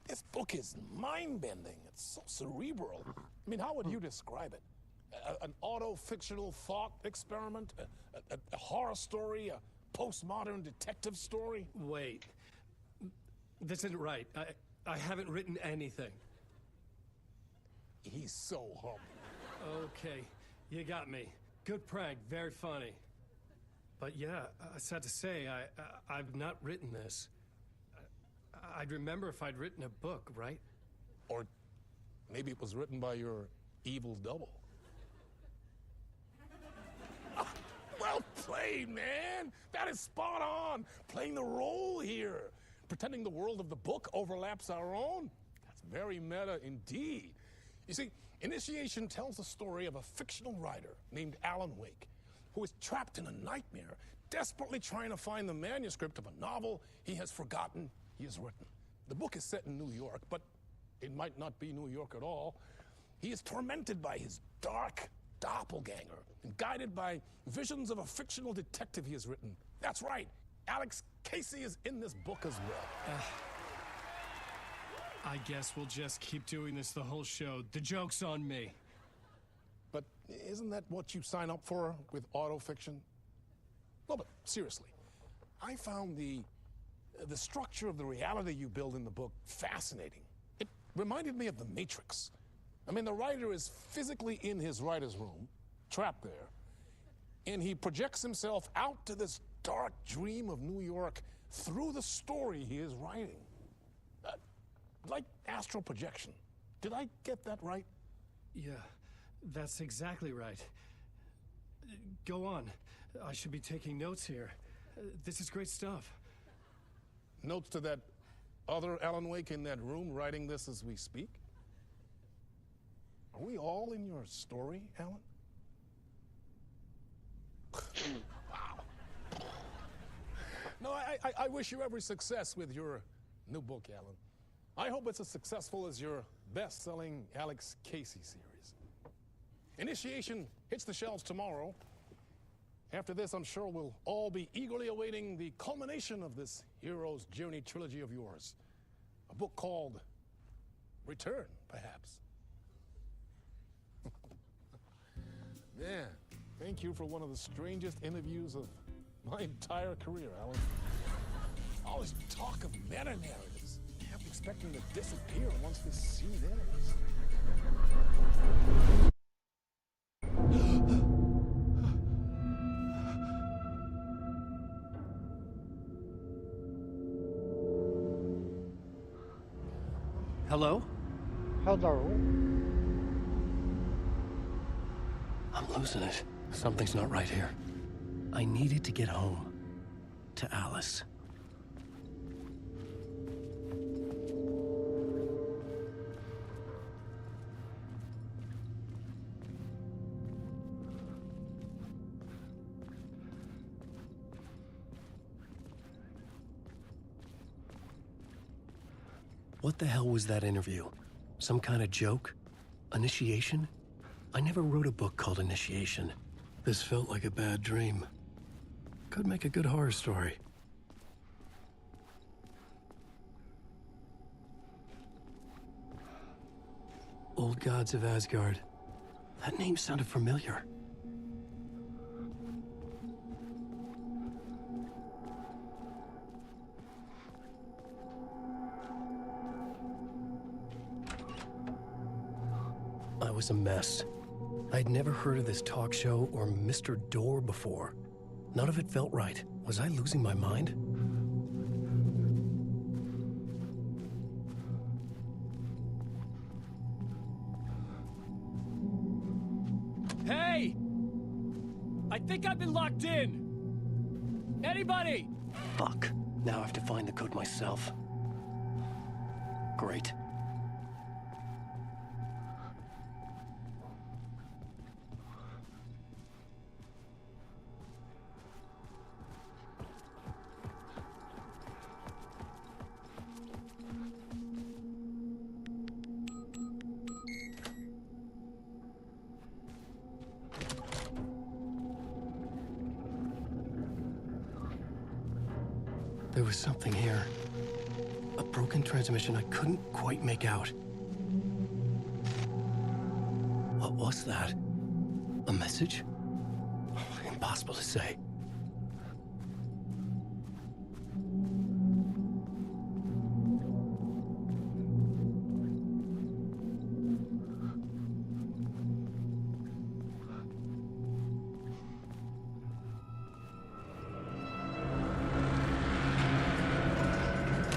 This book is mind-bending. It's so cerebral. I mean, how would you describe it? An auto-fictional thought experiment? A horror story? A postmodern detective story? Wait. This isn't right. I haven't written anything. He's so humble. Okay, you got me. Good prank, very funny. But yeah, sad to say, I've not written this. I'd remember if I'd written a book, right? Or maybe it was written by your evil double. Well played, man! That is spot on! Playing the role here. Pretending the world of the book overlaps our own. That's very meta indeed. You see, Initiation tells the story of a fictional writer named Alan Wake, who is trapped in a nightmare, desperately trying to find the manuscript of a novel he has forgotten he has written. The book is set in New York, but it might not be New York at all. He is tormented by his dark doppelganger and guided by visions of a fictional detective he has written. That's right, Alex Casey is in this book as well. I guess we'll just keep doing this the whole show. The joke's on me. But isn't that what you sign up for with autofiction? No, but seriously, I found the structure of the reality you build in the book fascinating. It reminded me of The Matrix. I mean, the writer is physically in his writer's room, trapped there, and he projects himself out to this dark dream of New York through the story he is writing. Like astral projection. Did I get that right? Yeah, that's exactly right. Go on. I should be taking notes here. This is great stuff. Notes to that other Alan Wake in that room writing this as we speak? Are we all in your story, Alan? Wow. No, I wish you every success with your new book, Alan. I hope it's as successful as your best-selling Alex Casey series. Initiation hits the shelves tomorrow. After this, I'm sure we'll all be eagerly awaiting the culmination of this hero's journey trilogy of yours. A book called Return, perhaps. Man, thank you for one of the strangest interviews of my entire career, Alan. All this talk of meta-narratives. Kept expecting to disappear once this scene ends. Hello? Hello? I'm losing it. Something's not right here. I needed to get home. To Alice. What the hell was that interview? Some kind of joke? Initiation? I never wrote a book called Initiation. This felt like a bad dream. Could make a good horror story. Old Gods of Asgard. That name sounded familiar. I was a mess. I'd never heard of this talk show or Mr. Door before. None of it felt right. Was I losing my mind? Hey! I think I've been locked in! Anybody? Fuck. Now I have to find the code myself. Great. There was something here. A broken transmission I couldn't quite make out. What was that? A message? Impossible to say.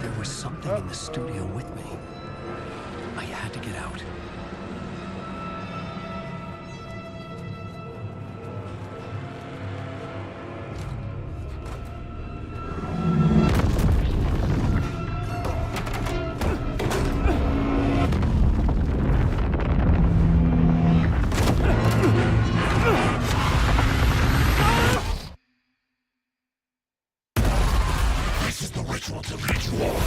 There was something in the studio with me. I had to get out. This is the ritual to lead you all.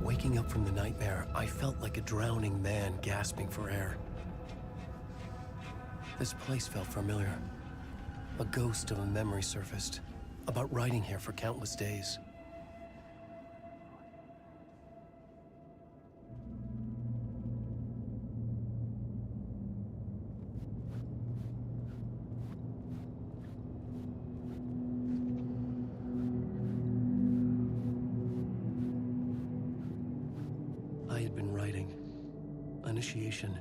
Waking up from the nightmare, I felt like a drowning man gasping for air. This place felt familiar. A ghost of a memory surfaced, about riding here for countless days. I had been writing. Initiation.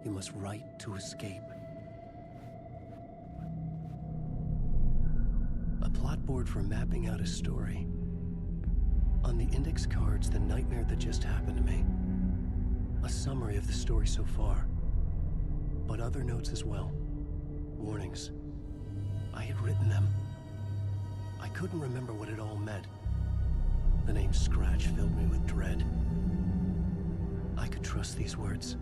You must write to escape. A plot board for mapping out a story. On the index cards, the nightmare that just happened to me. A summary of the story so far. But other notes as well. Warnings. I had written them. I couldn't remember what it all meant. The name Scratch filled me with dread. I could trust these words.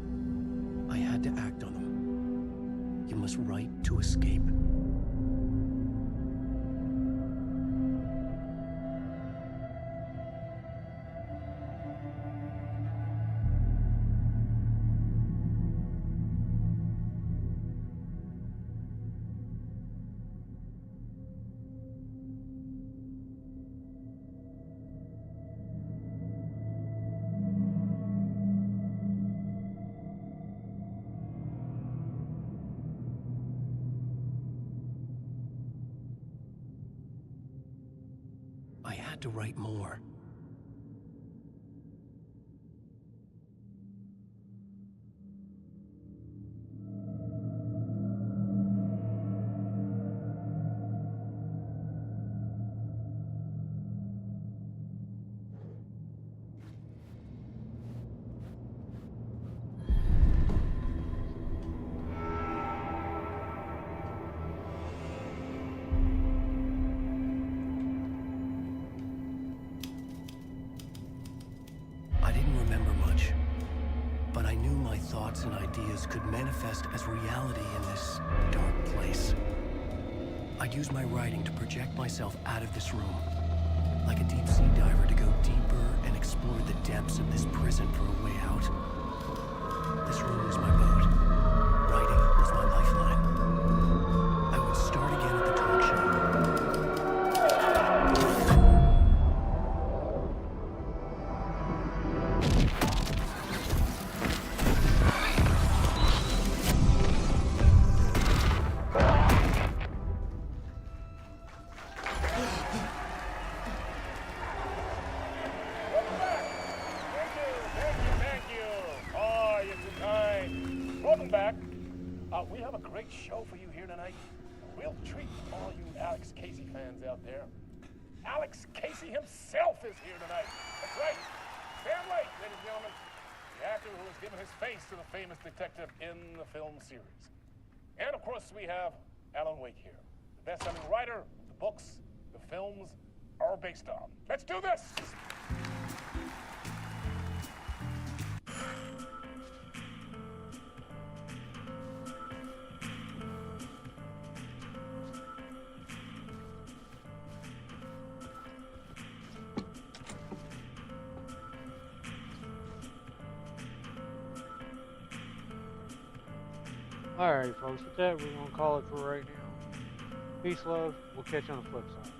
I had to act on them. You must write to escape. I had to write more. I didn't remember much, but I knew my thoughts and ideas could manifest as reality in this dark place. I'd use my writing to project myself out of this room. Like a deep sea diver to go deeper and explore the depths of this prison for a way out. This room was my boat. Writing was my lifeline. I would start again at the talk show. Thank you. Oh, you're too kind. Welcome back. We have a great show for you here tonight. A real treat for all you Alex Casey fans out there. Alex Casey himself is here tonight. That's right. Sam Lake, ladies and gentlemen. The actor who has given his face to the famous detective in the film series. And of course, we have Alan Wake here. The best-selling writer the books the films are based on. Let's do this! Alright, folks, with that, we're going to call it for right now. Peace, love. We'll catch you on the flip side.